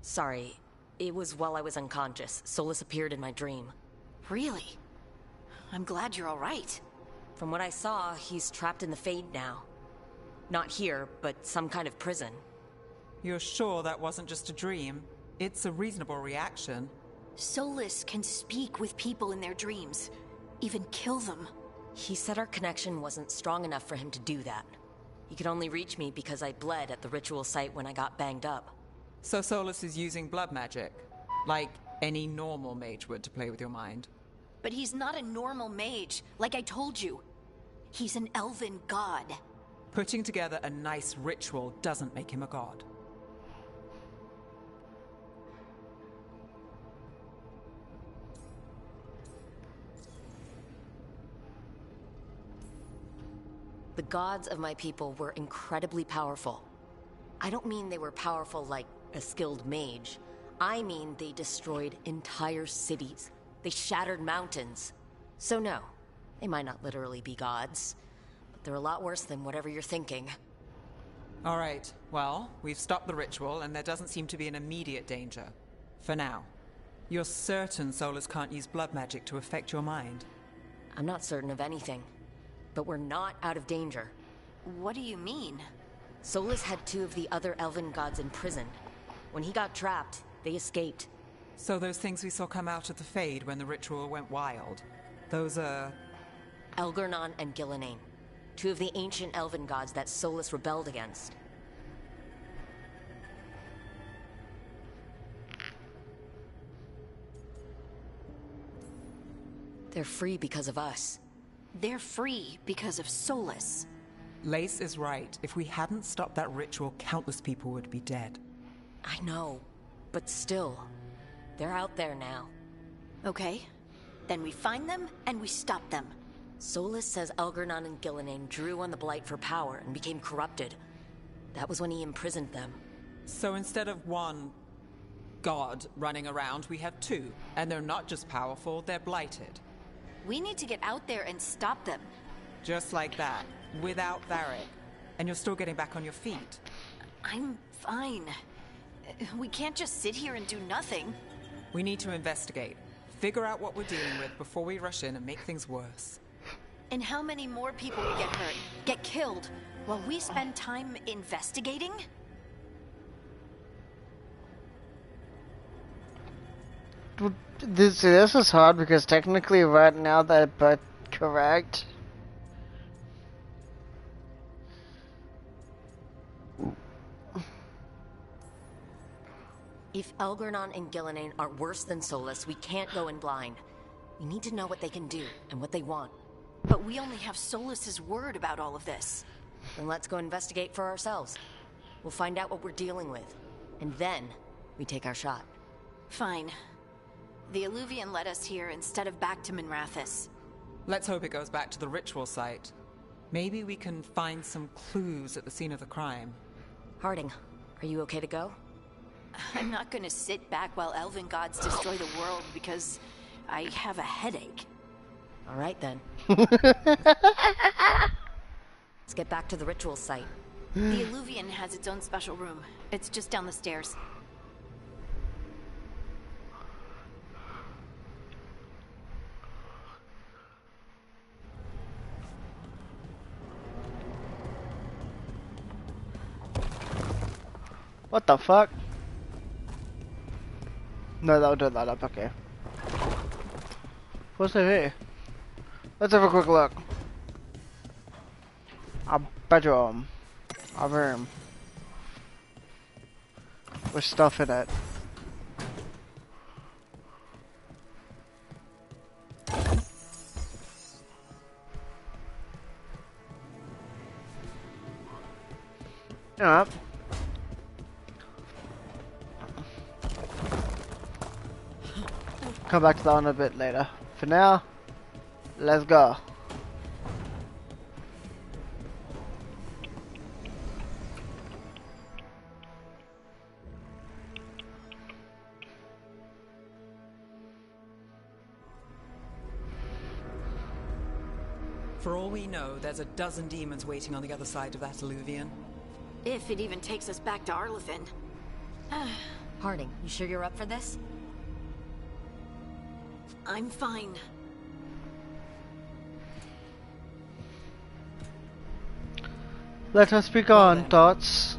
Sorry, it was while I was unconscious. Solus appeared in my dream. Really? I'm glad you're all right. From what I saw, he's trapped in the Fade now. Not here, but some kind of prison. You're sure that wasn't just a dream? It's a reasonable reaction. Solus can speak with people in their dreams. Even kill them. He said our connection wasn't strong enough for him to do that. He could only reach me because I bled at the ritual site when I got banged up. So Solus is using blood magic? Like any normal mage would to play with your mind? But he's not a normal mage, like I told you. He's an elven god. Putting together a nice ritual doesn't make him a god. The gods of my people were incredibly powerful. I don't mean they were powerful like a skilled mage. I mean they destroyed entire cities. They shattered mountains. So no, they might not literally be gods, but they're a lot worse than whatever you're thinking. All right, well, we've stopped the ritual, and there doesn't seem to be an immediate danger. For now. You're certain Solus can't use blood magic to affect your mind? I'm not certain of anything, but we're not out of danger. What do you mean? Solus had 2 of the other elven gods in prison. When he got trapped, they escaped. So those things we saw come out of the Fade when the ritual went wild, those are... Elgornon and Gillenane, 2 of the ancient elven gods that Solus rebelled against. They're free because of us. They're free because of Solus. Lace is right. If we hadn't stopped that ritual, countless people would be dead. I know, but still, they're out there now. Okay, then we find them and we stop them. Solus says Elgornon and Gillenane drew on the Blight for power and became corrupted. That was when he imprisoned them. So instead of 1 god running around, we have 2. And they're not just powerful, they're blighted. We need to get out there and stop them. Just like that, without Varric. And you're still getting back on your feet. I'm fine. We can't just sit here and do nothing. We need to investigate. Figure out what we're dealing with before we rush in and make things worse. And how many more people will get hurt, get killed, while we spend time investigating? This is hard because technically right now they're both correct. If Elgornon and Gillenane are worse than Solus, we can't go in blind. We need to know what they can do and what they want. But we only have Solus's word about all of this. Then let's go investigate for ourselves. We'll find out what we're dealing with. And then, we take our shot. Fine. The Illuvian led us here instead of back to Minrathous. Let's hope it goes back to the ritual site. Maybe we can find some clues at the scene of the crime. Harding, are you okay to go? I'm not gonna sit back while elven gods destroy the world because I have a headache. All right then. Let's get back to the ritual site. The Illuvian has its own special room. It's just down the stairs. What the fuck? No, that'll do that up, okay. What's in here? Let's have a quick look. Our bedroom. Our room. With stuff in it. Yeah. Come back to that one a bit later. For now, let's go. For all we know, there's a dozen demons waiting on the other side of that Illuvian. If it even takes us back to Arlithin. Harding, you sure you're up for this? I'm fine. Let us speak on, thoughts.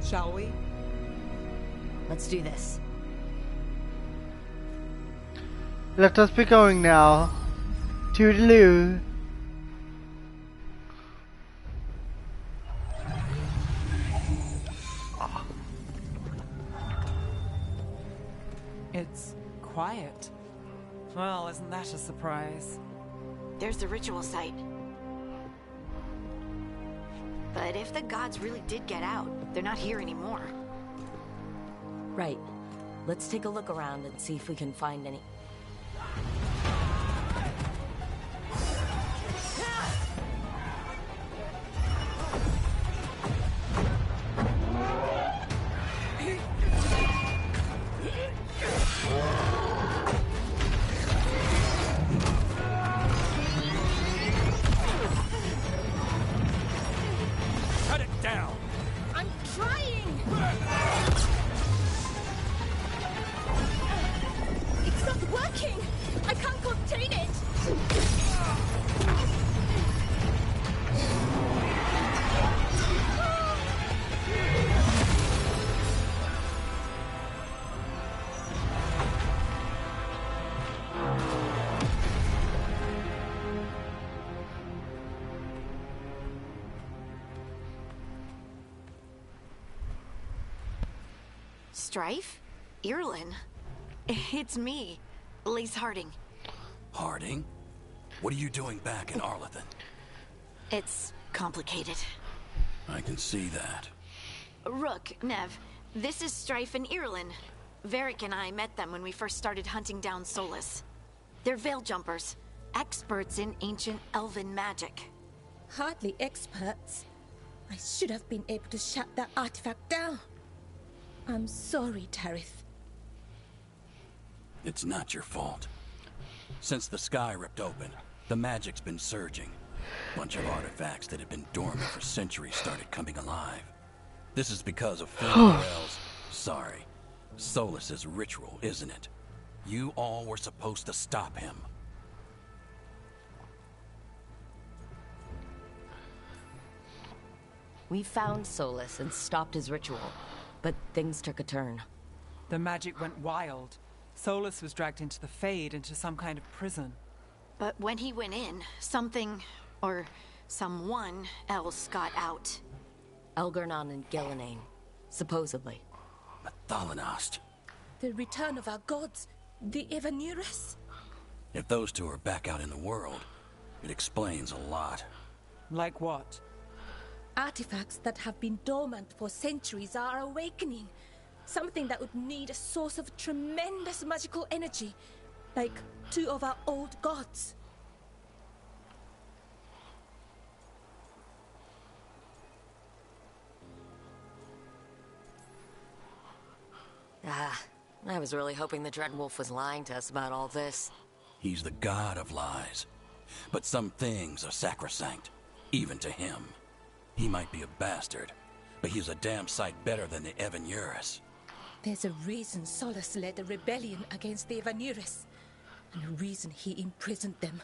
Shall we? Let's do this. Let us be going now. Toodaloo. It's quiet. Well, isn't that a surprise? There's the ritual site. But if the gods really did get out, they're not here anymore. Right. Let's take a look around and see if we can find any... Strife? Irlin? It's me, Lace Harding. Harding? What are you doing back in Arlethan? It's complicated. I can see that. Rook, Nev, this is Strife and Irlin. Varric and I met them when we first started hunting down Solus. They're veil jumpers, experts in ancient elven magic. Hardly experts. I should have been able to shut that artifact down. I'm sorry, Tarith. It's not your fault. Since the sky ripped open, the magic's been surging. Bunch of artifacts that had been dormant for centuries started coming alive. This is because of Phil's, sorry, Solus's ritual, isn't it? You all were supposed to stop him. We found Solus and stopped his ritual, but things took a turn. The magic went wild. Solus was dragged into the Fade, into some kind of prison. But when he went in, something, or someone else got out. Elgarnon and Gillenane, supposedly. Thalanost. The return of our gods, the Evanuris. If those two are back out in the world, it explains a lot. Like what? Artifacts that have been dormant for centuries are awakening. Something that would need a source of tremendous magical energy, like two of our old gods. I was really hoping the Dreadwolf was lying to us about all this. He's the god of lies. But some things are sacrosanct, even to him. He might be a bastard, but he's a damn sight better than the Evanuris. There's a reason Solus led a rebellion against the Evanuris, and a reason he imprisoned them.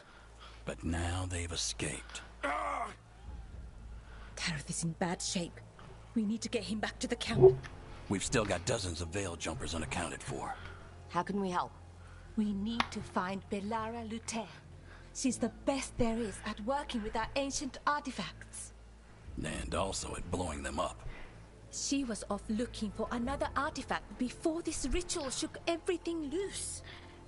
But now they've escaped. Tarith is in bad shape. We need to get him back to the camp. We've still got dozens of veil jumpers unaccounted for. How can we help? We need to find Bellara Luther. She's the best there is at working with our ancient artifacts. And also at blowing them up. She was off looking for another artifact before this ritual shook everything loose.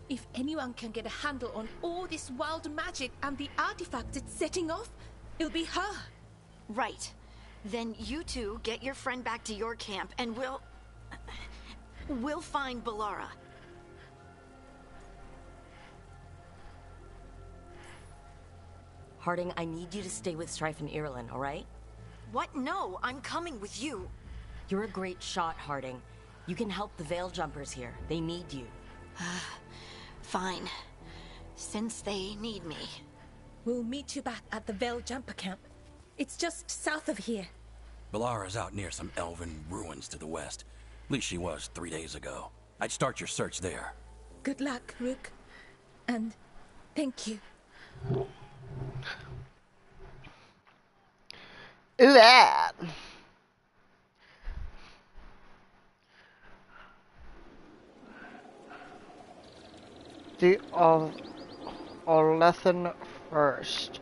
If anyone can get a handle on all this wild magic and the artifacts it's setting off, it'll be her. Right. Then you two get your friend back to your camp and we'll find Bellara. Harding, I need you to stay with Strife and Irlin, all right? What? No, I'm coming with you. You're a great shot, Harding. You can help the Veil Jumpers here. They need you. Fine. Since they need me. We'll meet you back at the Veil Jumper camp. It's just south of here. Bellara's out near some elven ruins to the west. At least she was 3 days ago. I'd start your search there. Good luck, Rook. And thank you. That. The Arlethan first.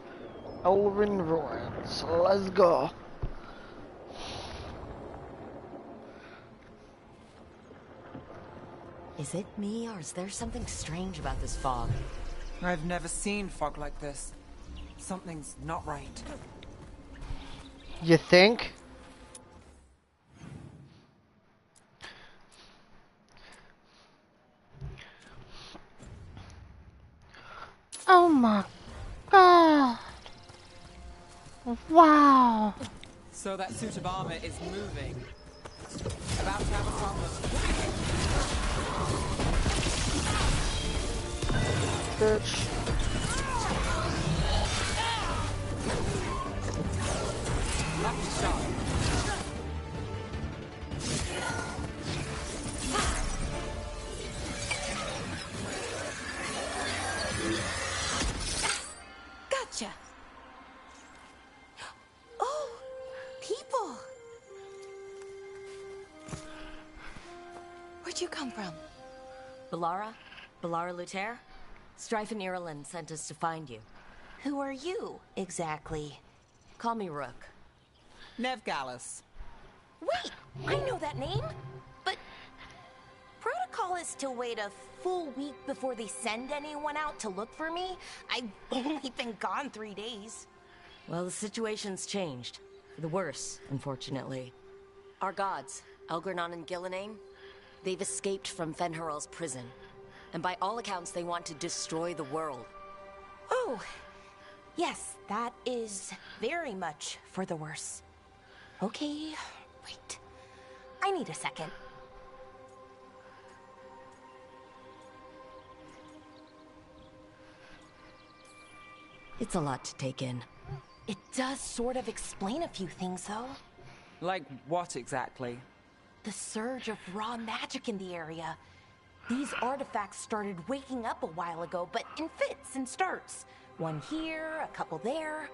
Elven ruins. Let's go. Is it me, or is there something strange about this fog? I've never seen fog like this. Something's not right. You think? Oh my god. Wow. So that suit of armor is moving. About to have a problem. Bitch. Lucky shot. Gotcha. Oh, people. Where'd you come from? Bellara? Bellara Luther? Strife and Irlin sent us to find you. Who are you, exactly? Call me Rook. Nev Gallus. Wait, I know that name. But Protocol is to wait a full week before they send anyone out to look for me. I've only been gone 3 days. Well, the situation's changed. For the worse, unfortunately. Our gods, Elgranon and Gillenane, they've escaped from Fen'Haral's prison. And by all accounts, they want to destroy the world. Oh, yes, that is very much for the worse. Okay, wait. I need a second. It's a lot to take in. It does sort of explain a few things, though. Like what exactly? The surge of raw magic in the area. These artifacts started waking up a while ago, but in fits and starts. One here, a couple there.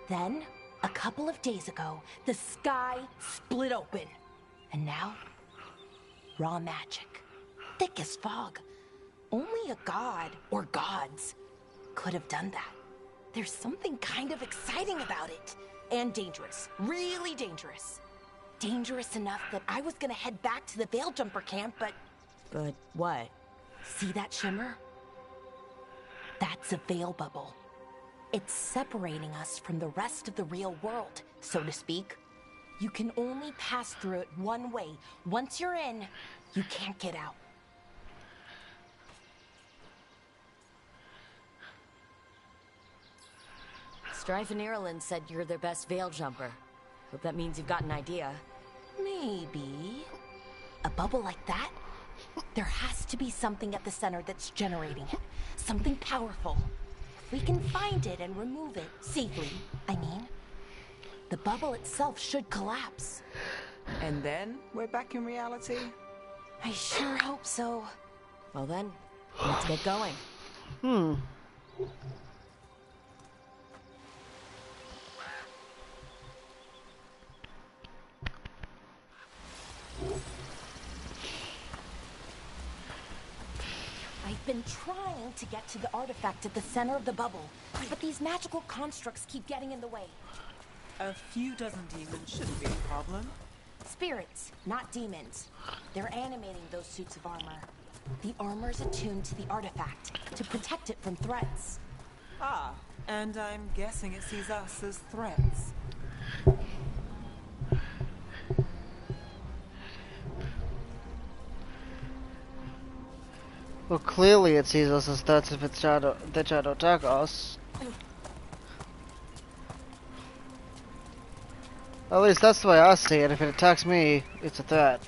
Then, a couple of days ago, the sky split open. And now, raw magic. Thick as fog. Only a god, or gods, could have done that. There's something kind of exciting about it. And dangerous. Really dangerous. Dangerous enough that I was gonna head back to the Veil Jumper camp, but... But what? See that shimmer? That's a veil bubble. It's separating us from the rest of the real world, so to speak. You can only pass through it one way. Once you're in, you can't get out. Strife and Irulan said you're their best veil jumper. Hope that means you've got an idea. Maybe. A bubble like that? There has to be something at the center that's generating it. Something powerful. If we can find it and remove it, safely, I mean, the bubble itself should collapse. And then we're back in reality? I sure hope so. Well then, let's get going. I've been trying to get to the artifact at the center of the bubble, but these magical constructs keep getting in the way. A few dozen demons shouldn't be a problem. Spirits, not demons. They're animating those suits of armor. The armor's attuned to the artifact to protect it from threats. Ah, and I'm guessing it sees us as threats. Well, clearly it sees us as threats if it's trying to attack us. At least that's the way I see it. If it attacks me, it's a threat.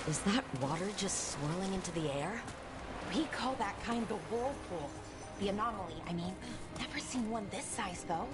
Is that water just swirling into the air? We call that kind the whirlpool. The anomaly, I mean. Never seen one this size, though.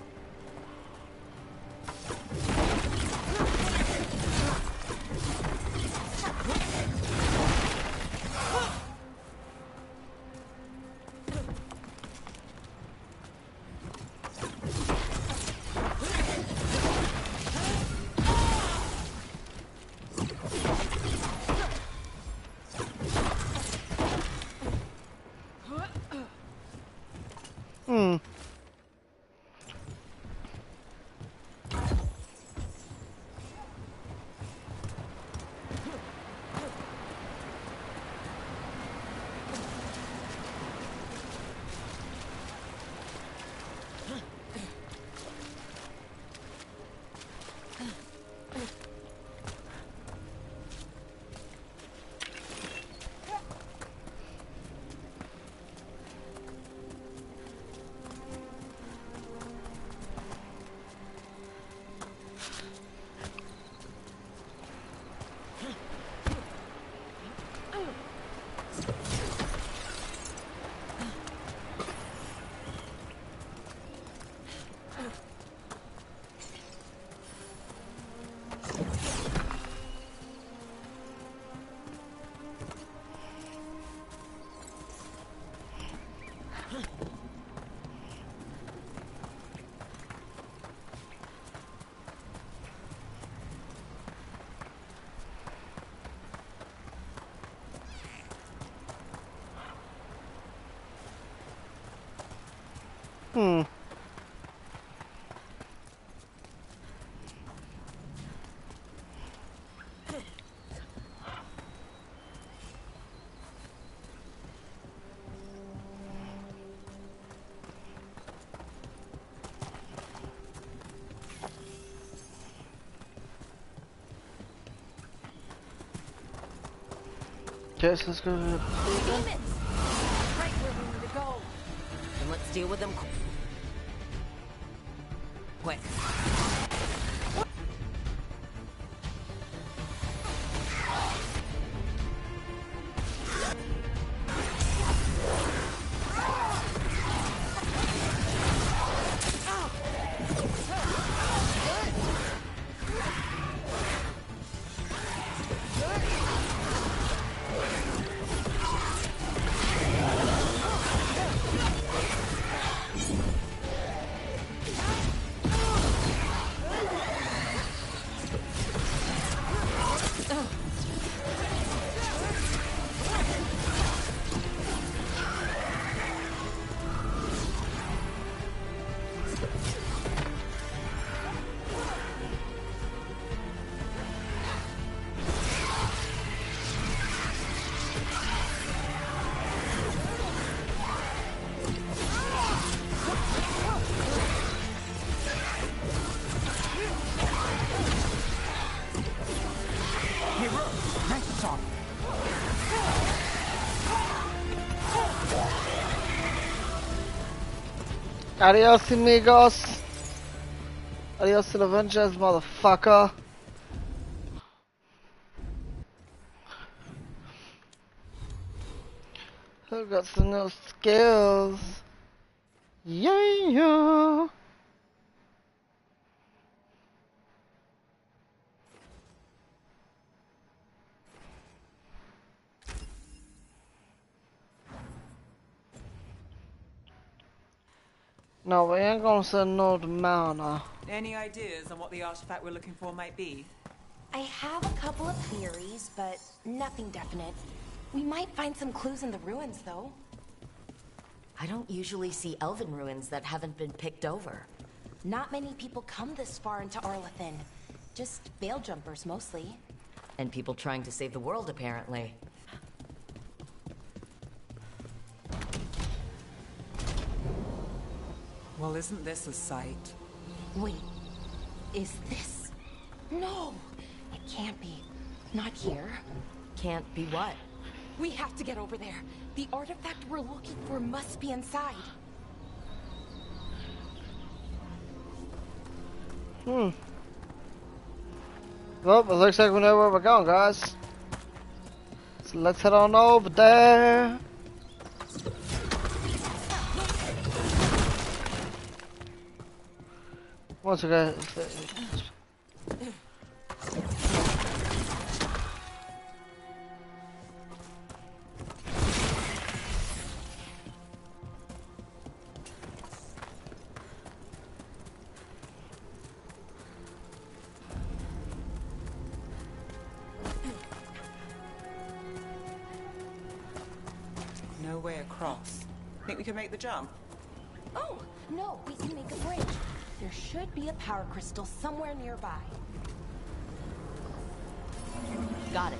Okay, so let's go to the Demons! Right where we need to go. Then let's deal with them quick. Adios, amigos. Adios to the Avengers, motherfucker. Who got some new skills? Yeah. No, we ain't gonna send no to Mana. Any ideas on what the artifact we're looking for might be? I have a couple of theories, but nothing definite. We might find some clues in the ruins, though. I don't usually see elven ruins that haven't been picked over. Not many people come this far into Arlathan. Just veil jumpers, mostly. And people trying to save the world, apparently. Well, isn't this a sight? Wait, is this? No, it can't be. Not here. Can't be what? We have to get over there. The artifact we're looking for must be inside. Well, it looks like we know where we're going, guys. So let's head on over there. Once we go. No way across. Think we can make the jump? Oh, no, we can make a bridge. There should be a power crystal somewhere nearby. Got it.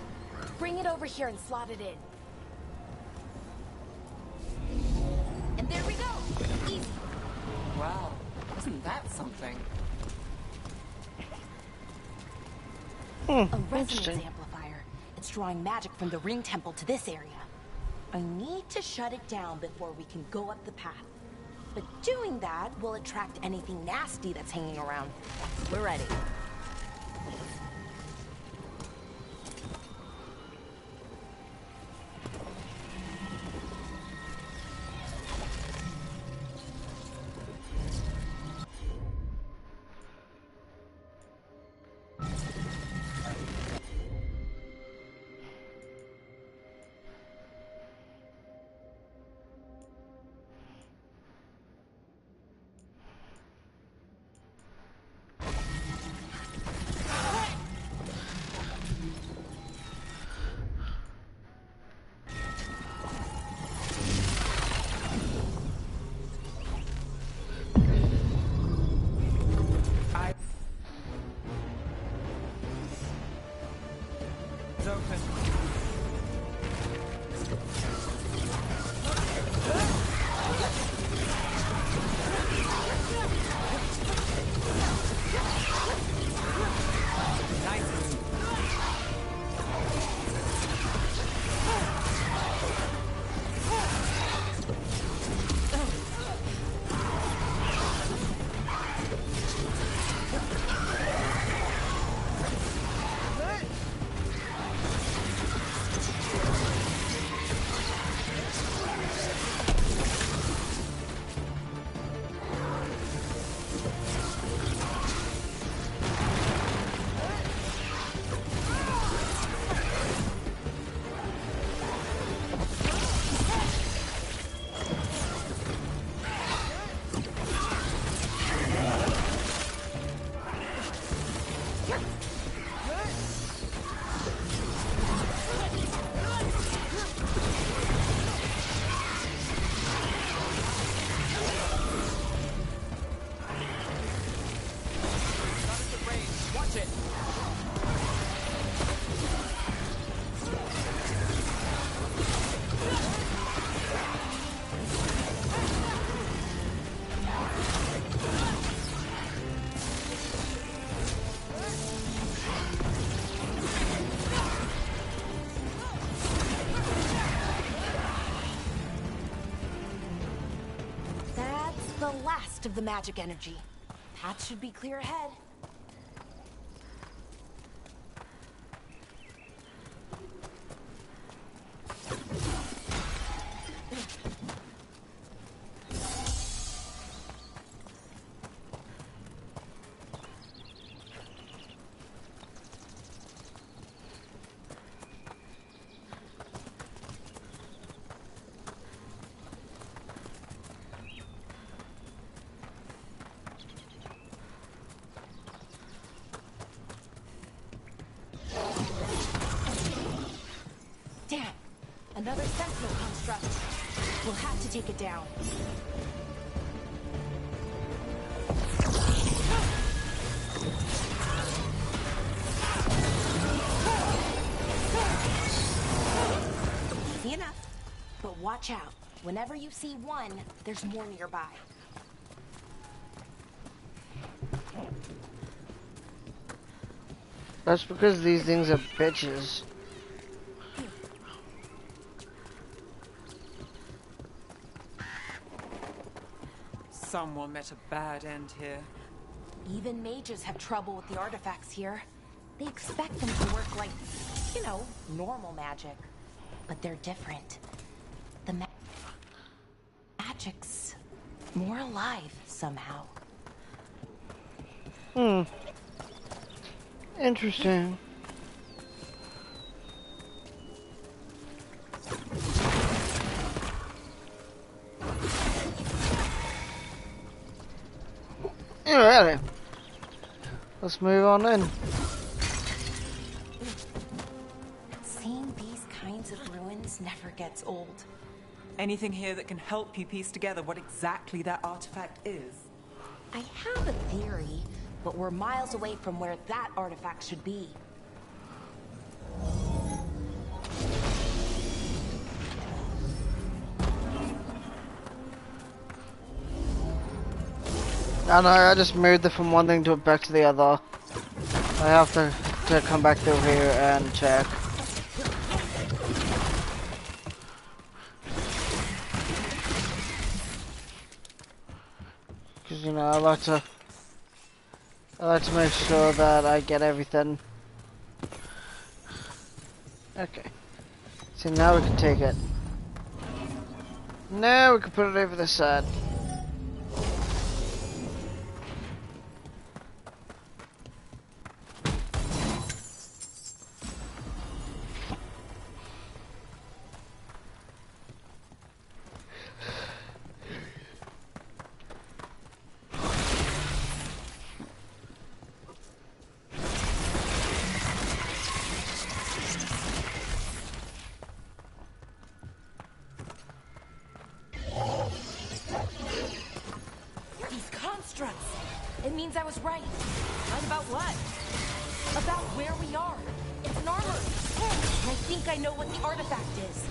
Bring it over here and slot it in. And there we go! Easy. Wow, isn't that something? A resonance amplifier. It's drawing magic from the ring temple to this area. I need to shut it down before we can go up the path. But doing that will attract anything nasty that's hanging around. We're ready. rest of the magic energy. Path should be clear ahead. Damn! Another sentinel construct. We'll have to take it down. Easy enough. But watch out. Whenever you see one, there's more nearby. That's because these things are bitches. Someone met a bad end here. Even mages have trouble with the artifacts here. They expect them to work like, you know, normal magic. But they're different. The magic's more alive somehow. Interesting. Alrighty. Let's move on in. Seeing these kinds of ruins never gets old. Anything here that can help you piece together what exactly that artifact is? I have a theory, but we're miles away from where that artifact should be. I know, I just moved it from one thing to back to the other. I have to come back through here and check. Because, you know, I like to make sure that I get everything. Okay. So now we can take it. Now we can put it over this side. It means I was right. Right about what? About where we are. It's an armory. And I think I know what the artifact is.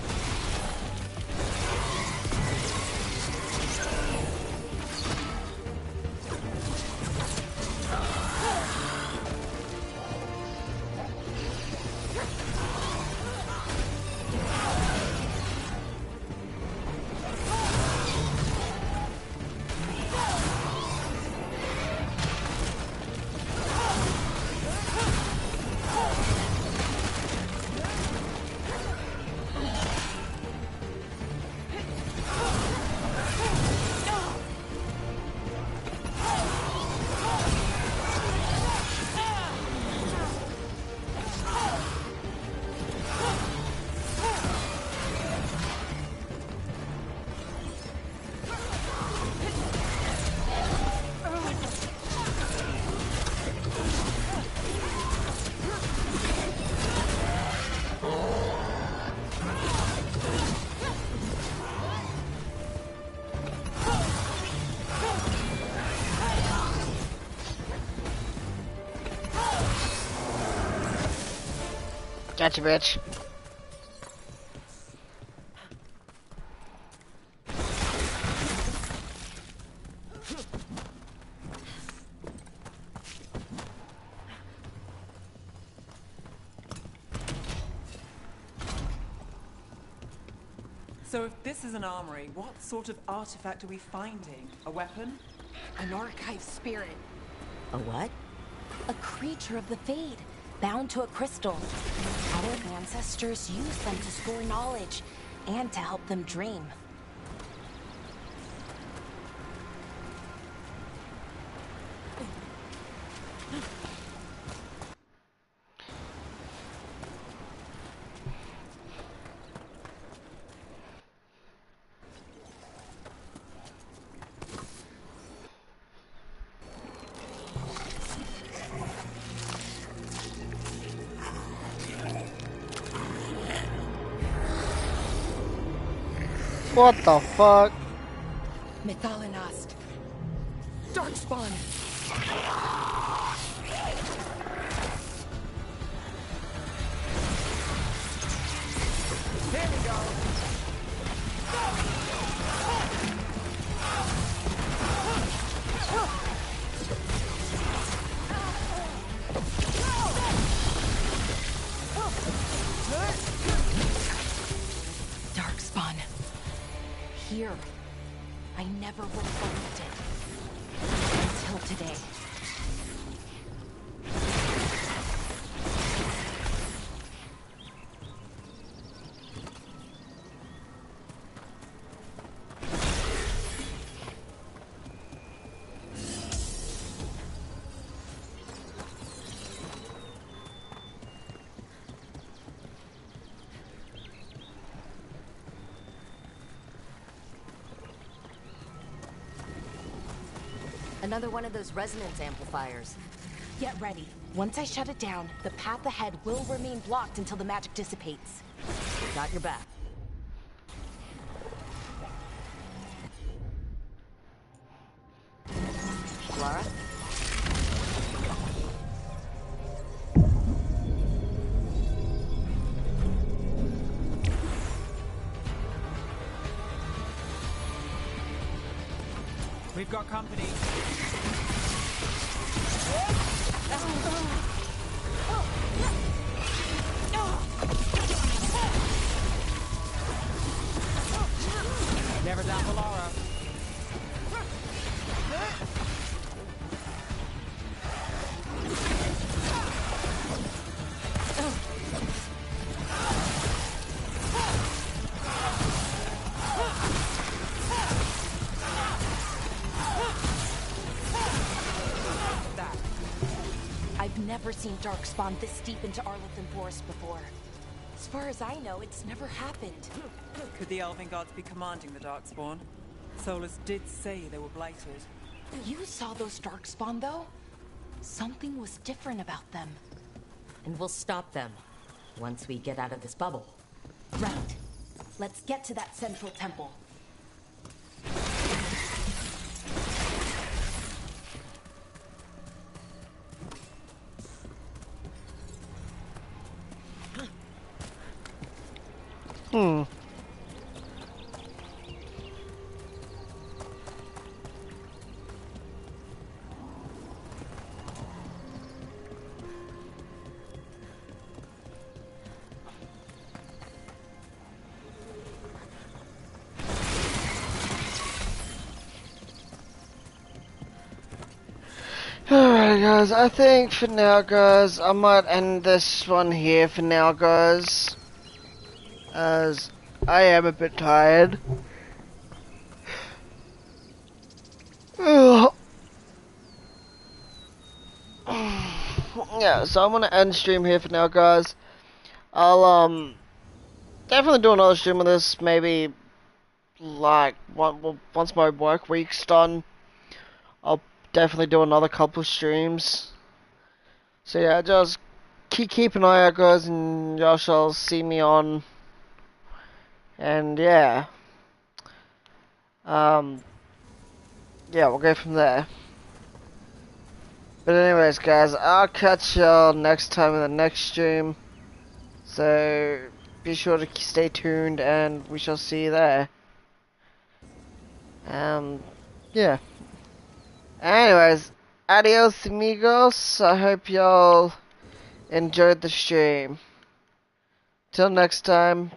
Gotcha, bitch. So if this is an armory, what sort of artifact are we finding? A weapon? An archive spirit. A what? A creature of the Fade, bound to a crystal. Our ancestors used them to store knowledge and to help them dream. What the fuck? Methalinast. Darkspawn. Here we go. Darkspawn. Here. I never would have believed it. Until today. Another one of those resonance amplifiers. Get ready. Once I shut it down, the path ahead will remain blocked until the magic dissipates. Got your back. Lara? We've got company. Never down for Lara. I've never seen Darkspawn this deep into Arlothan Forest before. As far as I know, it's never happened. Could the Elven Gods be commanding the Darkspawn? Solus did say they were blighted. You saw those Darkspawn, though? Something was different about them. And we'll stop them once we get out of this bubble. Right. Let's get to that central temple. Alright guys, I think for now guys, I might end this one here for now guys. As I am a bit tired. Ugh. Yeah, so I'm gonna end stream here for now guys. I'll definitely do another stream of this, maybe like once my work week's done. I'll definitely do another couple streams. So yeah, just keep an eye out guys, and y'all shall see me on. And yeah. Yeah, we'll go from there. But anyways guys, I'll catch y'all next time in the next stream. So be sure to stay tuned and we shall see you there. Yeah. Anyways, adios amigos. I hope y'all enjoyed the stream. Till next time,